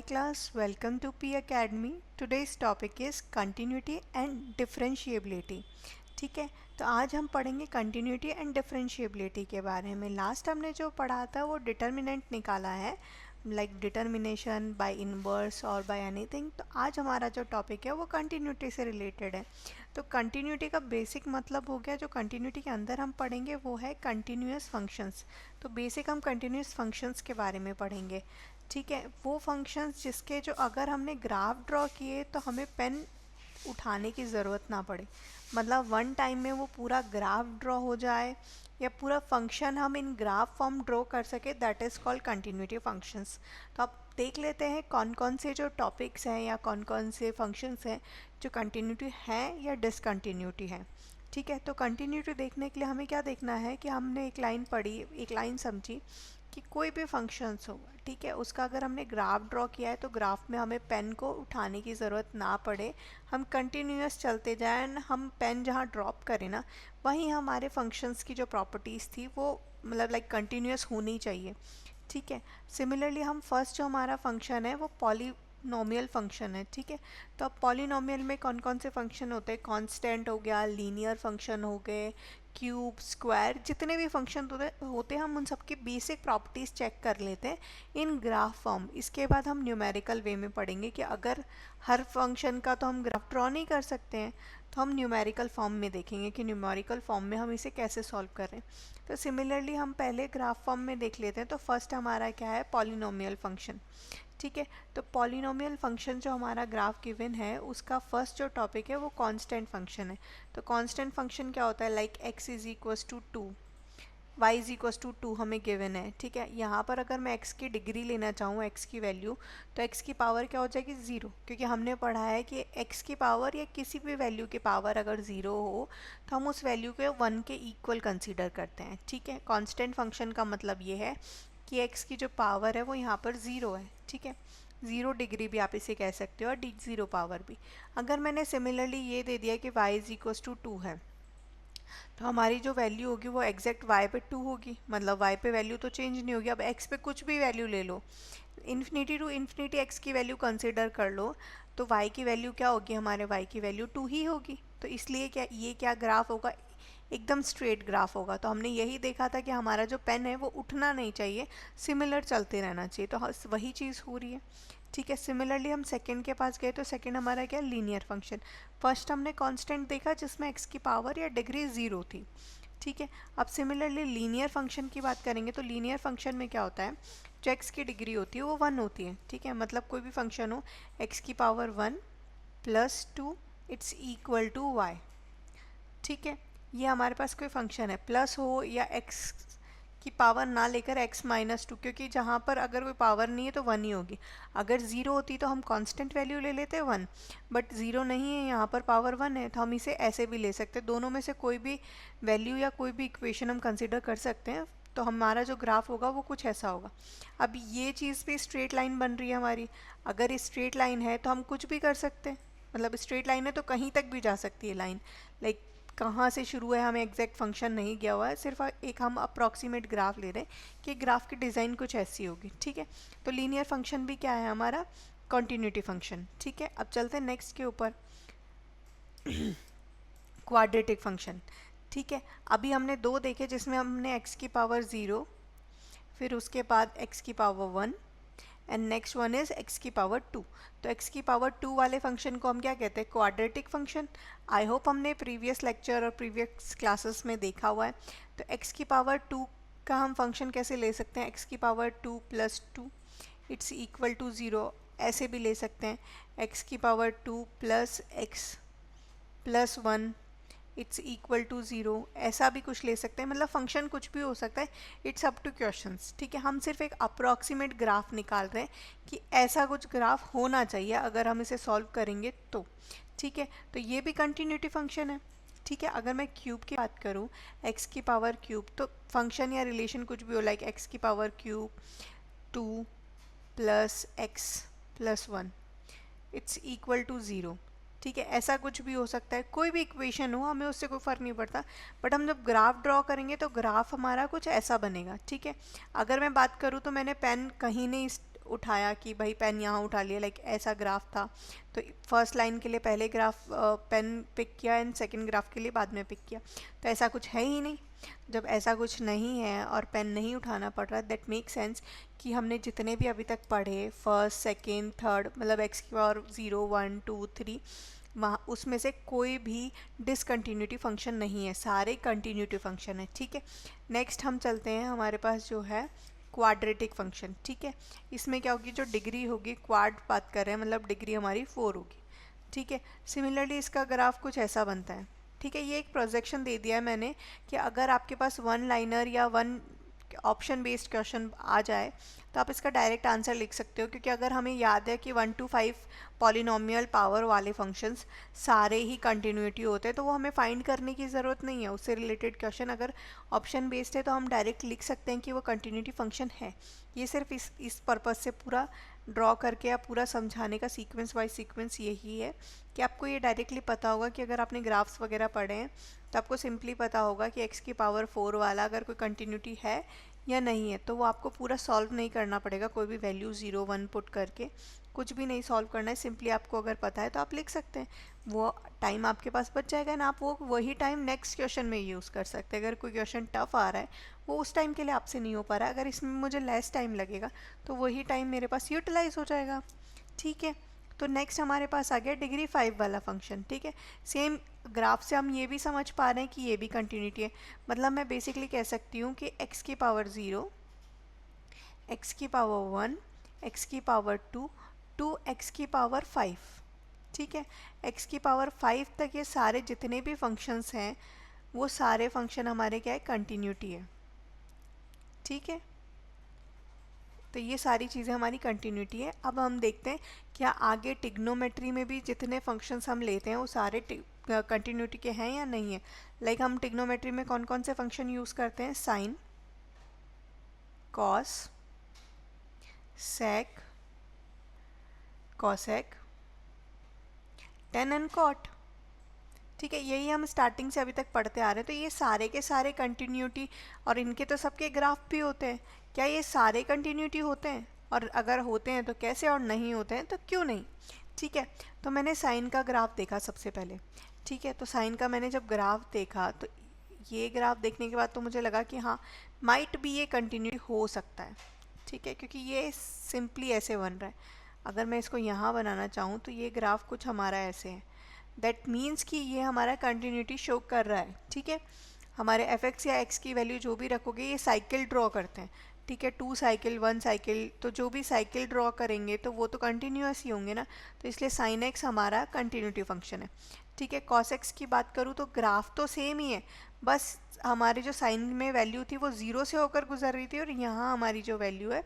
class, welcome to P Academy. Today's topic is continuity and differentiability. ठीक है, तो आज हम पढ़ेंगे continuity and differentiability के बारे में. लास्ट हमने जो पढ़ा था वो डिटर्मिनेंट निकाला है, लाइक डिटर्मिनेशन बाय इनवर्स और बाय एनीथिंग. तो आज हमारा जो टॉपिक है वो कंटिन्यूटी से रिलेटेड है. तो कंटिन्यूटी का बेसिक मतलब हो गया, जो कंटिन्यूटी के अंदर हम पढ़ेंगे वो है कंटिन्यूअस फंक्शंस. तो बेसिक हम कंटिन्यूअस फंक्शंस के बारे में पढ़ेंगे. ठीक है, वो फंक्शंस जिसके जो अगर हमने ग्राफ ड्रॉ किए तो हमें पेन उठाने की ज़रूरत ना पड़े, मतलब वन टाइम में वो पूरा ग्राफ ड्रॉ हो जाए या पूरा फंक्शन हम इन ग्राफ फॉर्म ड्रॉ कर सके, that is called continuity functions. तो अब देख लेते हैं कौन कौन से जो टॉपिक्स हैं या कौन कौन से फंक्शंस हैं जो कंटिन्यूटी हैं या डिसकंटिन्यूटी हैं. ठीक है, तो कंटिन्यूटी देखने के लिए हमें क्या देखना है कि हमने एक लाइन पढ़ी, एक लाइन समझी कि कोई भी फंक्शंस हो, ठीक है, उसका अगर हमने ग्राफ ड्रॉ किया है तो ग्राफ में हमें पेन को उठाने की ज़रूरत ना पड़े, हम कंटिन्यूअस चलते जाएं. हम पेन जहाँ ड्रॉप करें ना, वहीं हमारे फंक्शंस की जो प्रॉपर्टीज़ थी वो मतलब लाइक कंटिन्यूअस होनी चाहिए. ठीक है, सिमिलरली हम फर्स्ट जो हमारा फंक्शन है वो पॉलीनोमियल फंक्शन है. ठीक है, तो अब पॉलीनोमियल में कौन कौन से फंक्शन होते हैं, कांस्टेंट हो गया, लीनियर फंक्शन हो गए, क्यूब, स्क्वायर, जितने भी फंक्शन होते हैं हम उन सबकी बेसिक प्रॉपर्टीज़ चेक कर लेते हैं इन ग्राफ फॉर्म. इसके बाद हम न्यूमेरिकल वे में पढ़ेंगे कि अगर हर फंक्शन का तो हम ग्राफ ड्रॉ नहीं कर सकते हैं, तो हम न्यूमेरिकल फॉर्म में देखेंगे कि न्यूमेरिकल फॉर्म में हम इसे कैसे सॉल्व करें. तो सिमिलरली हम पहले ग्राफ फॉर्म में देख लेते हैं. तो फर्स्ट हमारा क्या है, पॉलीनोमियल फंक्शन. ठीक है, तो पॉलीनोमियल फंक्शन जो हमारा ग्राफ गिवन है उसका फर्स्ट जो टॉपिक है वो कांस्टेंट फंक्शन है. तो कांस्टेंट फंक्शन क्या होता है, like x is equals to 2, y is equals to 2 हमें गिवन है. ठीक है, यहाँ पर अगर मैं x की डिग्री लेना चाहूँ, x की वैल्यू, तो x की पावर क्या हो जाएगी, 0, क्योंकि हमने पढ़ा है कि x की पावर या किसी भी वैल्यू की पावर अगर 0 हो तो हम उस वैल्यू को 1 के इक्वल कंसीडर करते हैं. ठीक है, कांस्टेंट फंक्शन का मतलब ये है कि x की जो पावर है वो यहाँ पर 0 है. ठीक है, 0 डिग्री भी आप इसे कह सकते हो और 0 पावर भी. अगर मैंने सिमिलरली ये दे दिया कि y इज इक्वस टू 2 है, तो हमारी जो वैल्यू होगी वो एग्जैक्ट y पे 2 होगी, मतलब y पे वैल्यू तो चेंज नहीं होगी. अब x पे कुछ भी वैल्यू ले लो, इन्फिनिटी टू इन्फिनिटी x की वैल्यू कंसिडर कर लो, तो y की वैल्यू क्या होगी, हमारे y की वैल्यू 2 ही होगी. तो इसलिए क्या ग्राफ होगा, एकदम स्ट्रेट ग्राफ होगा. तो हमने यही देखा था कि हमारा जो पेन है वो उठना नहीं चाहिए, सिमिलर चलते रहना चाहिए. तो वही चीज़ हो रही है. ठीक है, सिमिलरली हम सेकंड के पास गए, तो सेकंड हमारा क्या, लीनियर फंक्शन. फर्स्ट हमने कांस्टेंट देखा जिसमें x की पावर या डिग्री 0 थी. ठीक है, अब सिमिलरली लीनियर फंक्शन की बात करेंगे. तो लीनियर फंक्शन में क्या होता है, जो x की डिग्री होती है वो 1 होती है. ठीक है, मतलब कोई भी फंक्शन हो x की power 1 plus 2 it's equal to y. ठीक है, ये हमारे पास कोई फंक्शन है, प्लस हो या x की पावर ना लेकर x माइनस 2, क्योंकि जहाँ पर अगर कोई पावर नहीं है तो 1 ही होगी. अगर 0 होती तो हम कांस्टेंट वैल्यू ले लेते 1, बट 0 नहीं है, यहाँ पर पावर 1 है, तो हम इसे ऐसे भी ले सकते हैं. दोनों में से कोई भी वैल्यू या कोई भी इक्वेशन हम कंसिडर कर सकते हैं. तो हमारा जो ग्राफ होगा वो कुछ ऐसा होगा. अब ये चीज़ भी स्ट्रेट लाइन बन रही है हमारी. अगर स्ट्रेट लाइन है तो हम कुछ भी कर सकते हैं, मतलब स्ट्रेट लाइन है तो कहीं तक भी जा सकती है लाइन. लाइक कहाँ से शुरू है हमें एग्जैक्ट फंक्शन नहीं गया हुआ है, सिर्फ एक हम अप्रॉक्सीमेट ग्राफ ले रहे हैं कि ग्राफ की डिज़ाइन कुछ ऐसी होगी. ठीक है, तो लीनियर फंक्शन भी क्या है, हमारा कॉन्टिन्यूटी फंक्शन. ठीक है, अब चलते हैं नेक्स्ट के ऊपर, क्वाड्रेटिक फंक्शन. ठीक है, अभी हमने दो देखे जिसमें हमने x की पावर 0, फिर उसके बाद x की power 1 and next one is x की पावर 2. तो x की पावर 2 वाले फंक्शन को हम क्या कहते हैं, क्वाड्रेटिक फंक्शन. आई होप हमने प्रीवियस लेक्चर और प्रीवियस क्लासेस में देखा हुआ है. तो x की पावर 2 का हम फंक्शन कैसे ले सकते हैं, x की power 2 plus 2 it's equal to 0, ऐसे भी ले सकते हैं. x की power 2 plus x plus 1 it's equal to 0, ऐसा भी कुछ ले सकते हैं. मतलब फंक्शन कुछ भी हो सकता है, इट्स अप टू क्वेश्चंस. ठीक है, हम सिर्फ एक अप्रॉक्सीमेट ग्राफ निकाल रहे हैं कि ऐसा कुछ ग्राफ होना चाहिए अगर हम इसे सॉल्व करेंगे तो. ठीक है, तो ये भी कंटिन्यूटी फंक्शन है. ठीक है, अगर मैं क्यूब की बात करूँ, x की पावर क्यूब, तो फंक्शन या रिलेशन कुछ भी हो, लाइक x की power cube 2 plus x plus 1 it's equal to 0. ठीक है, ऐसा कुछ भी हो सकता है, कोई भी इक्वेशन हो, हमें उससे कोई फ़र्क नहीं पड़ता. बट हम जब ग्राफ ड्रॉ करेंगे तो ग्राफ हमारा कुछ ऐसा बनेगा. ठीक है, अगर मैं बात करूँ तो मैंने पेन कहीं नहीं उठाया कि भाई पेन यहाँ उठा लिया, लाइक ऐसा ग्राफ था, तो फर्स्ट लाइन के लिए पहले ग्राफ पेन पिक किया एंड सेकंड ग्राफ के लिए बाद में पिक किया, तो ऐसा कुछ है ही नहीं। जब ऐसा कुछ नहीं है और पेन नहीं उठाना पड़ रहा, दैट मेक सेंस कि हमने जितने भी अभी तक पढ़े फर्स्ट सेकेंड थर्ड, मतलब एक्स की पावर 0 1 2 3, वहाँ उसमें से कोई भी डिसकंटिन्यूटी फंक्शन नहीं है, सारे कंटिन्यूटी फंक्शन है। ठीक है, नेक्स्ट हम चलते हैं, हमारे पास जो है क्वाड्रेटिक फंक्शन। ठीक है, इसमें क्या होगी, जो डिग्री होगी, क्वाड बात कर रहे हैं मतलब डिग्री हमारी 4 होगी। ठीक है, सिमिलरली इसका ग्राफ कुछ ऐसा बनता है। ठीक है, ये एक प्रोजेक्शन दे दिया है मैंने कि अगर आपके पास वन लाइनर या वन ऑप्शन बेस्ड क्वेश्चन आ जाए तो आप इसका डायरेक्ट आंसर लिख सकते हो, क्योंकि अगर हमें याद है कि 1 to 5 पॉलिनोमियल पावर वाले फंक्शंस सारे ही कंटिन्यूटी होते हैं, तो वो हमें फाइंड करने की ज़रूरत नहीं है। उससे रिलेटेड क्वेश्चन अगर ऑप्शन बेस्ड है तो हम डायरेक्ट लिख सकते हैं कि वो कंटिन्यूटी फंक्शन है। ये सिर्फ इस पर्पज़ से पूरा ड्रॉ करके या पूरा समझाने का सीक्वेंस वाइज सीक्वेंस यही है कि आपको ये डायरेक्टली पता होगा कि अगर आपने ग्राफ्स वगैरह पढ़े हैं तो आपको सिंपली पता होगा कि x की पावर 4 वाला अगर कोई कंटिन्यूटी है या नहीं है, तो वो आपको पूरा सॉल्व नहीं करना पड़ेगा, कोई भी वैल्यू 0 1 पुट करके कुछ भी नहीं सॉल्व करना है। सिंपली आपको अगर पता है तो आप लिख सकते हैं, वो टाइम आपके पास बच जाएगा ना, आप वो वही टाइम नेक्स्ट क्वेश्चन में यूज़ कर सकते हैं। अगर कोई क्वेश्चन टफ आ रहा है वो उस टाइम के लिए आपसे नहीं हो पा रहा है, अगर इसमें मुझे लेस टाइम लगेगा तो वही टाइम मेरे पास यूटिलाइज हो जाएगा। ठीक है, तो नेक्स्ट हमारे पास आ गया डिग्री 5 वाला फंक्शन। ठीक है, सेम ग्राफ से हम ये भी समझ पा रहे हैं कि ये भी कंटिन्यूटी है, मतलब मैं बेसिकली कह सकती हूँ कि x की पावर 0, x की पावर 1, x की पावर 2, 2x की पावर 5। ठीक है, x की पावर 5 तक ये सारे जितने भी फंक्शंस हैं वो सारे फंक्शन हमारे क्या है, कंटिन्यूटी है। ठीक है, तो ये सारी चीज़ें हमारी कंटिन्यूटी है। अब हम देखते हैं क्या आगे टिग्नोमेट्री में भी जितने फंक्शंस हम लेते हैं वो सारे कंटिन्यूटी के हैं या नहीं है। लाइक हम टिग्नोमेट्री में कौन कौन से फंक्शन यूज़ करते हैं, sine, cos, sec, cosec, tan and cot. ठीक है, यही हम स्टार्टिंग से अभी तक पढ़ते आ रहे हैं। तो ये सारे के सारे कंटिन्यूटी, और इनके तो सबके ग्राफ भी होते हैं। क्या ये सारे कंटिन्यूटी होते हैं, और अगर होते हैं तो कैसे, और नहीं होते हैं तो क्यों नहीं। ठीक है, तो मैंने साइन का ग्राफ देखा सबसे पहले। ठीक है, तो साइन का मैंने जब ग्राफ देखा तो ये ग्राफ देखने के बाद तो मुझे लगा कि हाँ माइट भी ये कंटिन्यूटी हो सकता है। ठीक है, क्योंकि ये सिंपली ऐसे बन रहा है। अगर मैं इसको यहाँ बनाना चाहूँ तो ये ग्राफ कुछ हमारा ऐसे है, दैट मीन्स कि ये हमारा कंटिन्यूटी शो कर रहा है। ठीक है, हमारे एफ एक्स या एक्स की वैल्यू जो भी रखोगे ये साइकिल ड्रॉ करते हैं। ठीक है, 2 साइकिल 1 साइकिल, तो जो भी साइकिल ड्रॉ करेंगे तो वो तो कंटिन्यूस ही होंगे ना, तो इसलिए साइन एक्स हमारा कंटिन्यूटी फंक्शन है। ठीक है, कॉस एक्स की बात करूँ तो ग्राफ तो सेम ही है, बस हमारी जो साइन में वैल्यू थी वो 0 से होकर गुजर रही थी और यहाँ हमारी जो वैल्यू है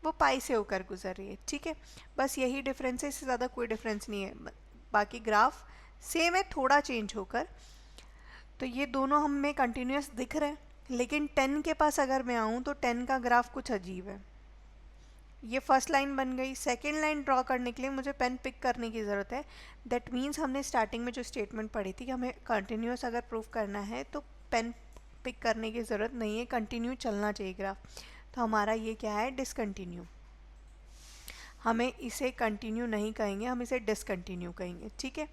वो पाई से होकर गुजर रही है। ठीक है, बस यही डिफरेंस है, इससे ज़्यादा कोई डिफरेंस नहीं है, बाकी ग्राफ सेम है, थोड़ा चेंज होकर। तो ये दोनों हमें कंटिन्यूस दिख रहे हैं, लेकिन 10 के पास अगर मैं आऊँ तो 10 का ग्राफ कुछ अजीब है। ये फर्स्ट लाइन बन गई, सेकेंड लाइन ड्रॉ करने के लिए मुझे पेन पिक करने की ज़रूरत है। दैट मीन्स हमने स्टार्टिंग में जो स्टेटमेंट पढ़ी थी कि हमें कंटिन्यूस अगर प्रूफ करना है तो पेन पिक करने की ज़रूरत नहीं है, कंटिन्यू चलना चाहिए ग्राफ। तो हमारा ये क्या है, डिसकंटिन्यू। हमें इसे कंटिन्यू नहीं कहेंगे, हम इसे डिसकंटिन्यू कहेंगे। ठीक है,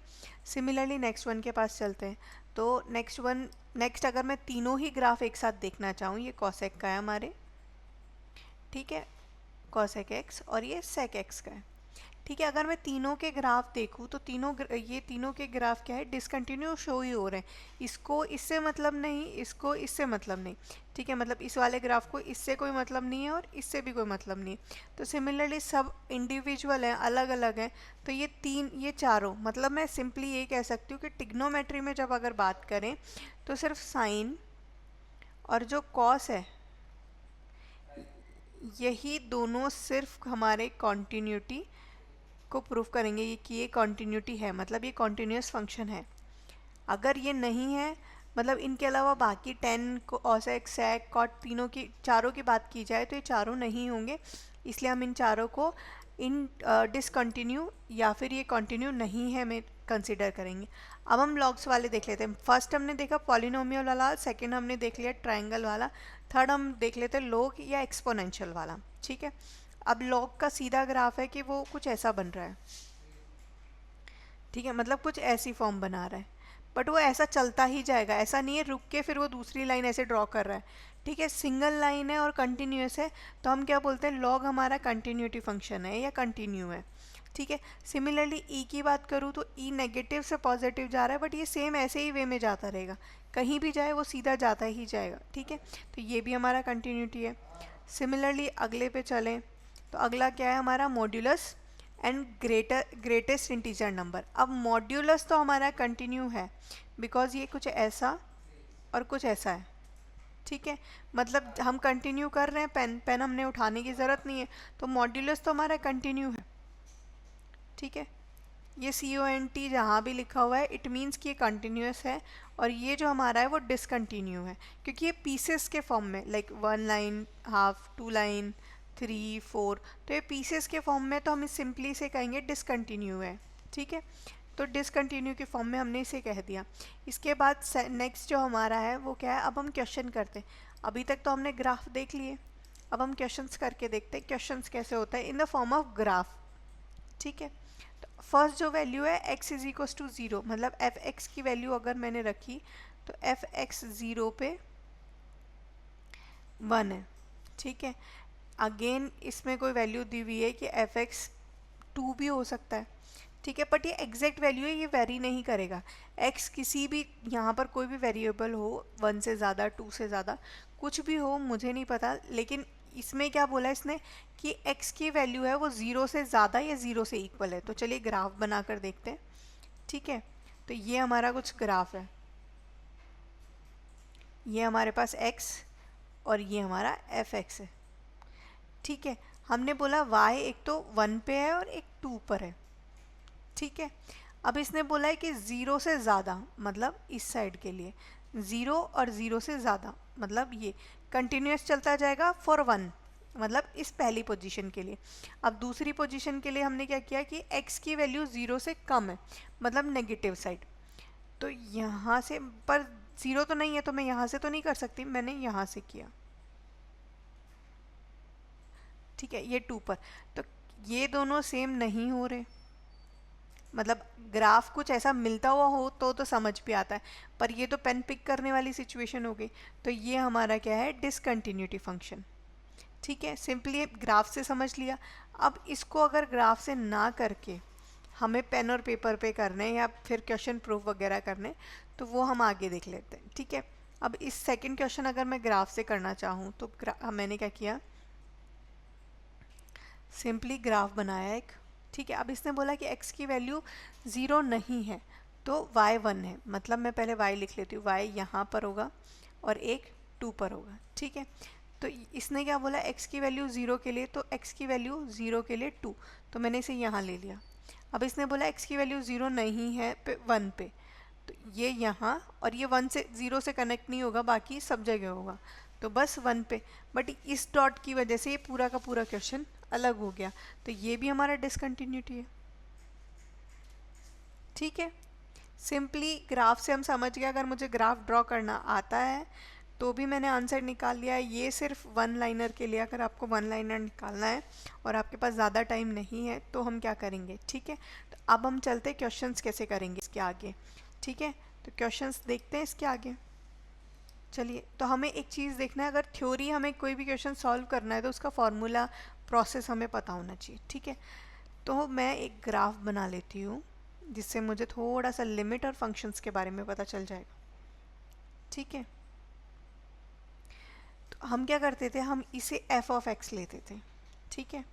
सिमिलरली नेक्स्ट वन के पास चलते हैं। तो नेक्स्ट अगर मैं तीनों ही ग्राफ एक साथ देखना चाहूँ, ये कॉसेक का है हमारे, ठीक है, कॉसेक एक्स, और ये सेक एक्स का है। ठीक है, अगर मैं तीनों के ग्राफ देखूँ तो ये तीनों के ग्राफ क्या है, डिसकंटिन्यू शो ही हो रहे हैं। इसको इससे मतलब नहीं, इसको इससे मतलब नहीं। ठीक है, मतलब इस वाले ग्राफ को इससे कोई मतलब नहीं है और इससे भी कोई मतलब नहीं है। तो सिमिलरली सब इंडिविजुअल हैं, अलग अलग हैं। तो ये चारों, मतलब मैं सिंपली ये कह सकती हूँ कि टिग्नोमेट्री में जब अगर बात करें तो सिर्फ साइन और जो कॉस है यही दोनों सिर्फ हमारे कॉन्टीन्यूटी को प्रूफ करेंगे कि ये कॉन्टीन्यूटी है, मतलब ये कॉन्टीन्यूस फंक्शन है। अगर ये नहीं है, मतलब इनके अलावा बाकी 10 कोसेक सेक कॉट चारों की बात की जाए तो ये चारों नहीं होंगे, इसलिए हम इन चारों को इन डिसकंटिन्यू या फिर ये कंटिन्यू नहीं है में कंसिडर करेंगे। अब हम लॉग्स वाले देख लेते हैं। फर्स्ट हमने देखा पॉलिनोमियल वाला, सेकंड हमने देख लिया ट्रायंगल वाला, थर्ड हम देख लेते हैं लॉग या एक्सपोनेंशियल वाला। ठीक है, अब लॉग का सीधा ग्राफ है कि वो कुछ ऐसा बन रहा है, ठीक है, मतलब कुछ ऐसी फॉर्म बना रहा है, बट वो ऐसा चलता ही जाएगा, ऐसा नहीं है रुक के फिर वो दूसरी लाइन ऐसे ड्रॉ कर रहा है, ठीक है। सिंगल लाइन है और कंटिन्यूस है, तो हम क्या बोलते हैं, लॉग हमारा कंटिन्यूटी फंक्शन है या कंटिन्यू है, ठीक है। सिमिलरली ई की बात करूँ तो ई नेगेटिव से पॉजिटिव जा रहा है, बट ये सेम ऐसे ही वे में जाता रहेगा, कहीं भी जाए वो सीधा जाता ही जाएगा, ठीक है। तो ये भी हमारा कंटिन्यूटी है। सिमिलरली अगले पे चलें तो अगला क्या है हमारा, modulus and greatest integer number. अब मॉड्यूलस तो हमारा कंटिन्यू है बिकॉज ये कुछ ऐसा और कुछ ऐसा है, ठीक है, मतलब हम कंटिन्यू कर रहे हैं, पेन हमने उठाने की ज़रूरत नहीं है, तो मॉड्यूलस तो हमारा कंटिन्यू है, ठीक है। ये CONT जहाँ भी लिखा हुआ है इट मीन्स कि ये कंटिन्यूस है, और ये जो हमारा है वो डिसकंटिन्यू है, क्योंकि ये पीसेस के फॉर्म में, लाइक 1 लाइन, हाफ, 2 लाइन, 3, 4, तो ये पीसेस के फॉर्म में, तो हम इस सिंपली से कहेंगे डिसकंटिन्यू है, ठीक है। तो डिसकंटिन्यू के फॉर्म में हमने इसे कह दिया। इसके बाद नेक्स्ट जो हमारा है वो क्या है, अब हम क्वेश्चन करते हैं। अभी तक तो हमने ग्राफ देख लिए, अब हम क्वेश्चंस करके देखते हैं क्वेश्चंस कैसे होता है in the form of graph, ठीक है। तो फर्स्ट जो वैल्यू है x इज इक्वल टू 0, मतलब एफ एक्स की वैल्यू अगर मैंने रखी तो एफ एक्स 0 पे 1 है, ठीक है। अगेन इसमें कोई वैल्यू दी हुई है कि एफ एक्स 2 भी हो सकता है, ठीक है, बट ये एग्जैक्ट वैल्यू है, ये वेरी नहीं करेगा। x किसी भी यहाँ पर कोई भी वेरिएबल हो, 1 से ज़्यादा, 2 से ज़्यादा, कुछ भी हो मुझे नहीं पता, लेकिन इसमें क्या बोला इसने कि x की वैल्यू है वो 0 से ज़्यादा या 0 से इक्वल है। तो चलिए ग्राफ बनाकर देखते हैं, ठीक है। तो ये हमारा कुछ ग्राफ है, ये हमारे पास x और ये हमारा एफ एक्स है, ठीक है। हमने बोला y एक तो 1 पे है और एक 2 पर है, ठीक है। अब इसने बोला है कि 0 से ज़्यादा, मतलब इस साइड के लिए 0 और 0 से ज़्यादा, मतलब ये कंटिन्यूस चलता जाएगा फॉर 1, मतलब इस पहली पोजीशन के लिए। अब दूसरी पोजीशन के लिए हमने क्या किया कि x की वैल्यू 0 से कम है, मतलब नेगेटिव साइड। तो यहाँ से, पर 0 तो नहीं है तो मैं यहाँ से तो नहीं कर सकती, मैंने यहाँ से किया, ठीक है, ये 2 पर। तो ये दोनों सेम नहीं हो रहे, मतलब ग्राफ कुछ ऐसा मिलता हुआ हो तो समझ भी आता है, पर ये तो पेन पिक करने वाली सिचुएशन हो गई। तो ये हमारा क्या है, डिसकंटिन्यूटी फंक्शन, ठीक है। सिंपली ग्राफ से समझ लिया। अब इसको अगर ग्राफ से ना करके हमें पेन और पेपर पे करने या फिर क्वेश्चन प्रूफ वगैरह करने, तो वो हम आगे देख लेते हैं, ठीक है। अब इस सेकंड क्वेश्चन अगर मैं ग्राफ से करना चाहूँ तो मैंने क्या किया, सिंपली ग्राफ बनाया एक, ठीक है। अब इसने बोला कि x की वैल्यू 0 नहीं है तो y 1 है, मतलब मैं पहले y लिख लेती हूँ, y यहाँ पर होगा और एक 2 पर होगा, ठीक है। तो इसने क्या बोला, x की वैल्यू 0 के लिए, तो x की वैल्यू 0 के लिए 2, तो मैंने इसे यहाँ ले लिया। अब इसने बोला x की वैल्यू 0 नहीं है 1 पे, तो ये यहाँ, और ये 1 से 0 से कनेक्ट नहीं होगा, बाकी सब जगह होगा, तो बस 1 पे। बट इस डॉट की वजह से ये पूरा का पूरा क्वेश्चन अलग हो गया, तो ये भी हमारा डिसकंटिन्यूटी है, ठीक है। सिंपली ग्राफ से हम समझ गए, अगर मुझे ग्राफ ड्रॉ करना आता है तो भी मैंने आंसर निकाल लिया है। ये सिर्फ 1 लाइनर के लिए, अगर आपको 1 लाइनर निकालना है और आपके पास ज़्यादा टाइम नहीं है तो हम क्या करेंगे, ठीक है। तो अब हम चलते क्वेश्चंस कैसे करेंगे इसके आगे, ठीक है। तो क्वेश्चंस देखते हैं इसके आगे। चलिए, तो हमें एक चीज़ देखना है, अगर थ्योरी हमें कोई भी क्वेश्चन सॉल्व करना है तो उसका फॉर्मूला प्रोसेस हमें पता होना चाहिए, ठीक है। तो मैं एक ग्राफ बना लेती हूँ जिससे मुझे थोड़ा सा लिमिट और फंक्शंस के बारे में पता चल जाएगा, ठीक है। तो हम क्या करते थे, हम इसे f ऑफ x लेते थे, ठीक है।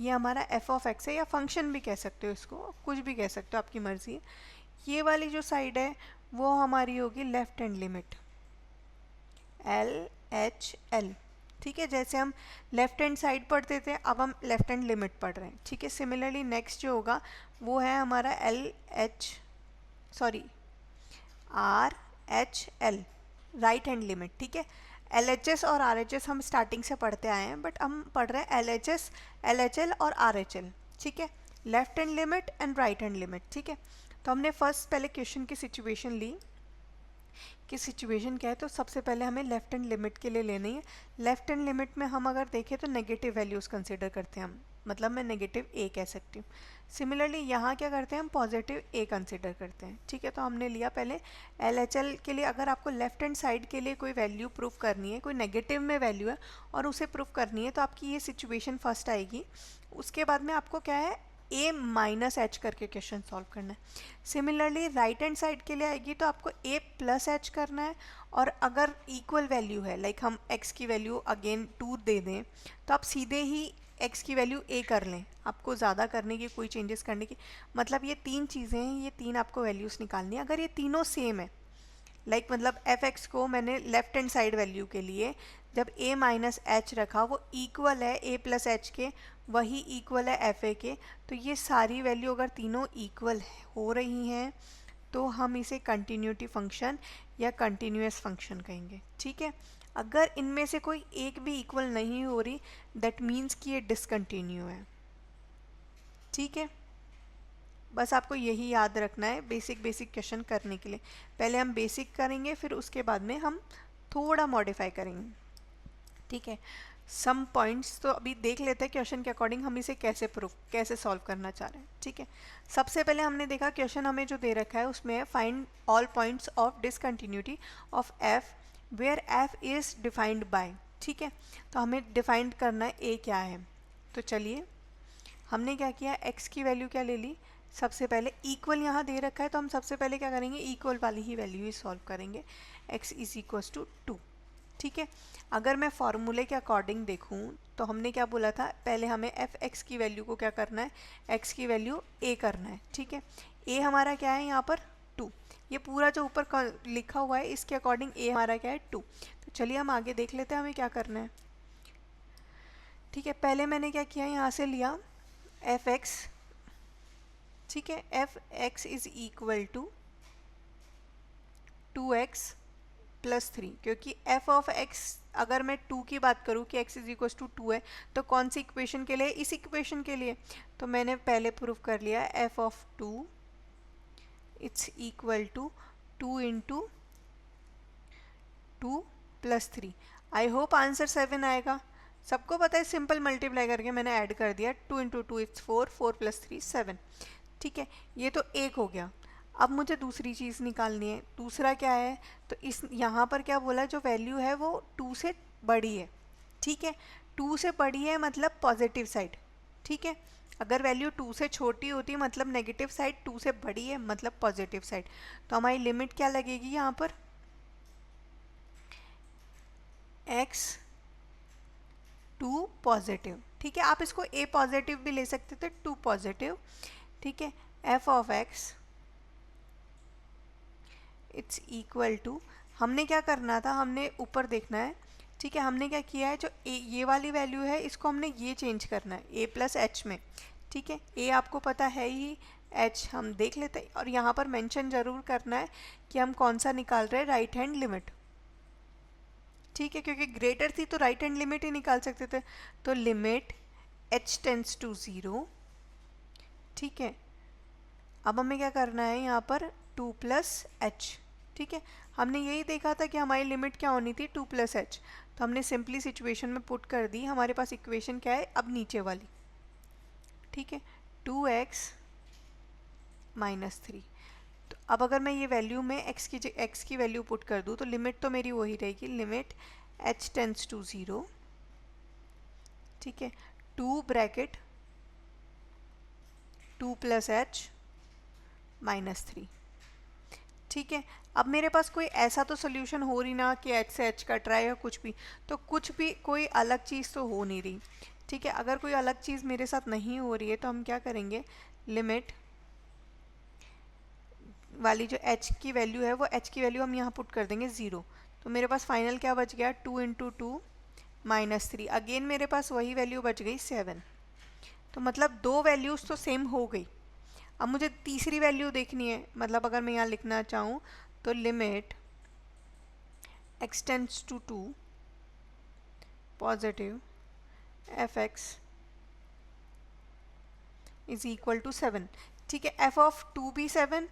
ये हमारा f ऑफ x है, या फंक्शन भी कह सकते हो इसको, कुछ भी कह सकते हो, आपकी मर्ज़ी है। ये वाली जो साइड है वो हमारी होगी लेफ्ट हैंड लिमिट, LHL, ठीक है। जैसे हम लेफ्ट हैंड साइड पढ़ते थे, अब हम लेफ्ट हैंड लिमिट पढ़ रहे हैं, ठीक है। सिमिलरली नेक्स्ट जो होगा वो है हमारा RHL, राइट हैंड लिमिट, ठीक है। LHS और RHS हम स्टार्टिंग से पढ़ते आए हैं, बट हम पढ़ रहे हैं LHS, LHL और RHL, ठीक है। Left hand limit and right hand limit, ठीक है। तो हमने फर्स्ट पहले क्वेश्चन की सिचुएशन ली कि सिचुएशन क्या है, तो सबसे पहले हमें लेफ्ट हैंड लिमिट के लिए लेनी है। लेफ्ट हैंड लिमिट में हम अगर देखें तो नेगेटिव वैल्यूज़ कंसिडर करते हैं हम, मतलब मैं नेगेटिव ए कह सकती हूँ। सिमिलरली यहाँ क्या करते हैं हम, पॉजिटिव ए कंसिडर करते हैं। ठीक है, तो हमने लिया पहले LHL के लिए। अगर आपको लेफ्ट हैंड साइड के लिए कोई वैल्यू प्रूफ करनी है, कोई नेगेटिव में वैल्यू है और उसे प्रूफ करनी है, तो आपकी ये सिचुएशन फर्स्ट आएगी। उसके बाद में आपको क्या है, ए माइनस एच करके क्वेश्चन सॉल्व करना है। सिमिलरली राइट हैंड साइड के लिए आएगी तो आपको ए प्लस एच करना है, और अगर इक्वल वैल्यू है, लाइक हम एक्स की वैल्यू अगेन 2 दे दें, तो आप सीधे ही एक्स की वैल्यू ए कर लें, आपको ज़्यादा करने की, कोई चेंजेस करने की, मतलब ये 3 चीज़ें हैं, ये 3 आपको वैल्यूज़ निकालनी है। अगर ये तीनों सेम है, लाइक मतलब एफ एक्स को मैंने लेफ्ट हैंड साइड वैल्यू के लिए जब ए माइनस एच रखा, वो इक्वल है ए प्लस एच के, वही इक्वल है एफ ए के, तो ये सारी वैल्यू अगर तीनों इक्वल हो रही हैं तो हम इसे कंटिन्यूटी फंक्शन या कंटिन्यूअस फंक्शन कहेंगे। ठीक है, अगर इनमें से कोई एक भी इक्वल नहीं हो रही, दैट मीन्स कि ये डिसकंटिन्यू है। ठीक है, बस आपको यही याद रखना है बेसिक क्वेश्चन करने के लिए। पहले हम बेसिक करेंगे, फिर उसके बाद में हम थोड़ा मॉडिफाई करेंगे। ठीक है, सम पॉइंट्स तो अभी देख लेते हैं क्वेश्चन के अकॉर्डिंग हम इसे कैसे सॉल्व करना चाह रहे हैं। ठीक है, सबसे पहले हमने देखा क्वेश्चन हमें जो दे रखा है उसमें है find all points of discontinuity of f where f is defined by. ठीक है, तो हमें डिफाइंड करना है ए क्या है। तो चलिए, हमने क्या किया, एक्स की वैल्यू क्या ले ली, सबसे पहले इक्वल यहाँ दे रखा है, तो हम सबसे पहले क्या करेंगे, इक्वल वाली ही वैल्यू ही सॉल्व करेंगे, x इज इक्वल्स टू 2। ठीक है, अगर मैं फॉर्मूले के अकॉर्डिंग देखूँ तो हमने क्या बोला था, पहले हमें एफ एक्स की वैल्यू को क्या करना है, एक्स की वैल्यू ए करना है। ठीक है, ए हमारा क्या है यहाँ पर 2, ये पूरा जो ऊपर लिखा हुआ है इसके अकॉर्डिंग ए हमारा क्या है 2। तो चलिए हम आगे देख लेते हैं हमें क्या करना है। ठीक है, पहले मैंने क्या किया, यहाँ से लिया एफ एक्स। ठीक है, f x is equal to 2x plus 3, क्योंकि f ऑफ x अगर मैं 2 की बात करूँ कि x इज इक्वल टू 2 है, तो कौन सी इक्वेशन के लिए, इस इक्वेशन के लिए। तो मैंने पहले प्रूव कर लिया f of 2 it's equal to 2 into 2 plus 3। I hope answer 7 आएगा। सबको पता है सिंपल मल्टीप्लाई करके मैंने ऐड कर दिया, 2 इंटू 2 इट्स 4, 4 प्लस 3 7। ठीक है, ये तो एक हो गया। अब मुझे दूसरी चीज़ निकालनी है। दूसरा क्या है, तो इस यहाँ पर क्या बोला, जो वैल्यू है वो 2 से बड़ी है। ठीक है, 2 से बड़ी है मतलब पॉजिटिव साइड। ठीक है, अगर वैल्यू 2 से छोटी होती मतलब नेगेटिव साइड, 2 से बड़ी है मतलब पॉजिटिव साइड। तो हमारी लिमिट क्या लगेगी यहाँ पर, x टू पॉजिटिव। ठीक है, आप इसको a पॉजिटिव भी ले सकते थे, 2 पॉजिटिव। ठीक है, f of x it's equal to, हमने क्या करना था, हमने ऊपर देखना है। ठीक है, हमने क्या किया है, जो ये वाली वैल्यू है इसको हमने ये चेंज करना है a प्लस एच में। ठीक है, a आपको पता है ही, h हम देख लेते हैं, और यहाँ पर मेंशन ज़रूर करना है कि हम कौन सा निकाल रहे हैं, राइट हैंड लिमिट। ठीक है, क्योंकि ग्रेटर थी तो राइट हैंड लिमिट ही निकाल सकते थे। तो लिमिट h टेंड्स टू 0। ठीक है, अब हमें क्या करना है यहाँ पर 2 प्लस एच। ठीक है, हमने यही देखा था कि हमारी लिमिट क्या होनी थी, 2 प्लस एच। तो हमने सिंपली सिचुएशन में पुट कर दी, हमारे पास इक्वेशन क्या है अब नीचे वाली। ठीक है, 2x माइनस 3। तो अब अगर मैं ये वैल्यू में x की वैल्यू पुट कर दूँ तो लिमिट तो मेरी वही रहेगी, लिमिट h टेंड्स टू 0। ठीक है, 2 ब्रैकेट 2 प्लस एच माइनस 3। ठीक है, अब मेरे पास कोई ऐसा तो सोल्यूशन हो रही ना कि h से h कट रहा है या कुछ भी, तो कुछ भी कोई अलग चीज़ तो हो नहीं रही। ठीक है, अगर कोई अलग चीज़ मेरे साथ नहीं हो रही है तो हम क्या करेंगे, लिमिट वाली जो h की वैल्यू है वो h की वैल्यू हम यहाँ पुट कर देंगे 0। तो मेरे पास फाइनल क्या बच गया, 2 इंटू 2 माइनस 3। अगेन मेरे पास वही वैल्यू बच गई 7। तो मतलब 2 वैल्यूज़ तो सेम हो गई। अब मुझे तीसरी वैल्यू देखनी है, मतलब अगर मैं यहाँ लिखना चाहूँ तो limit x tends to 2 positive f x is equal to 7। ठीक है, f ऑफ 2 भी 7,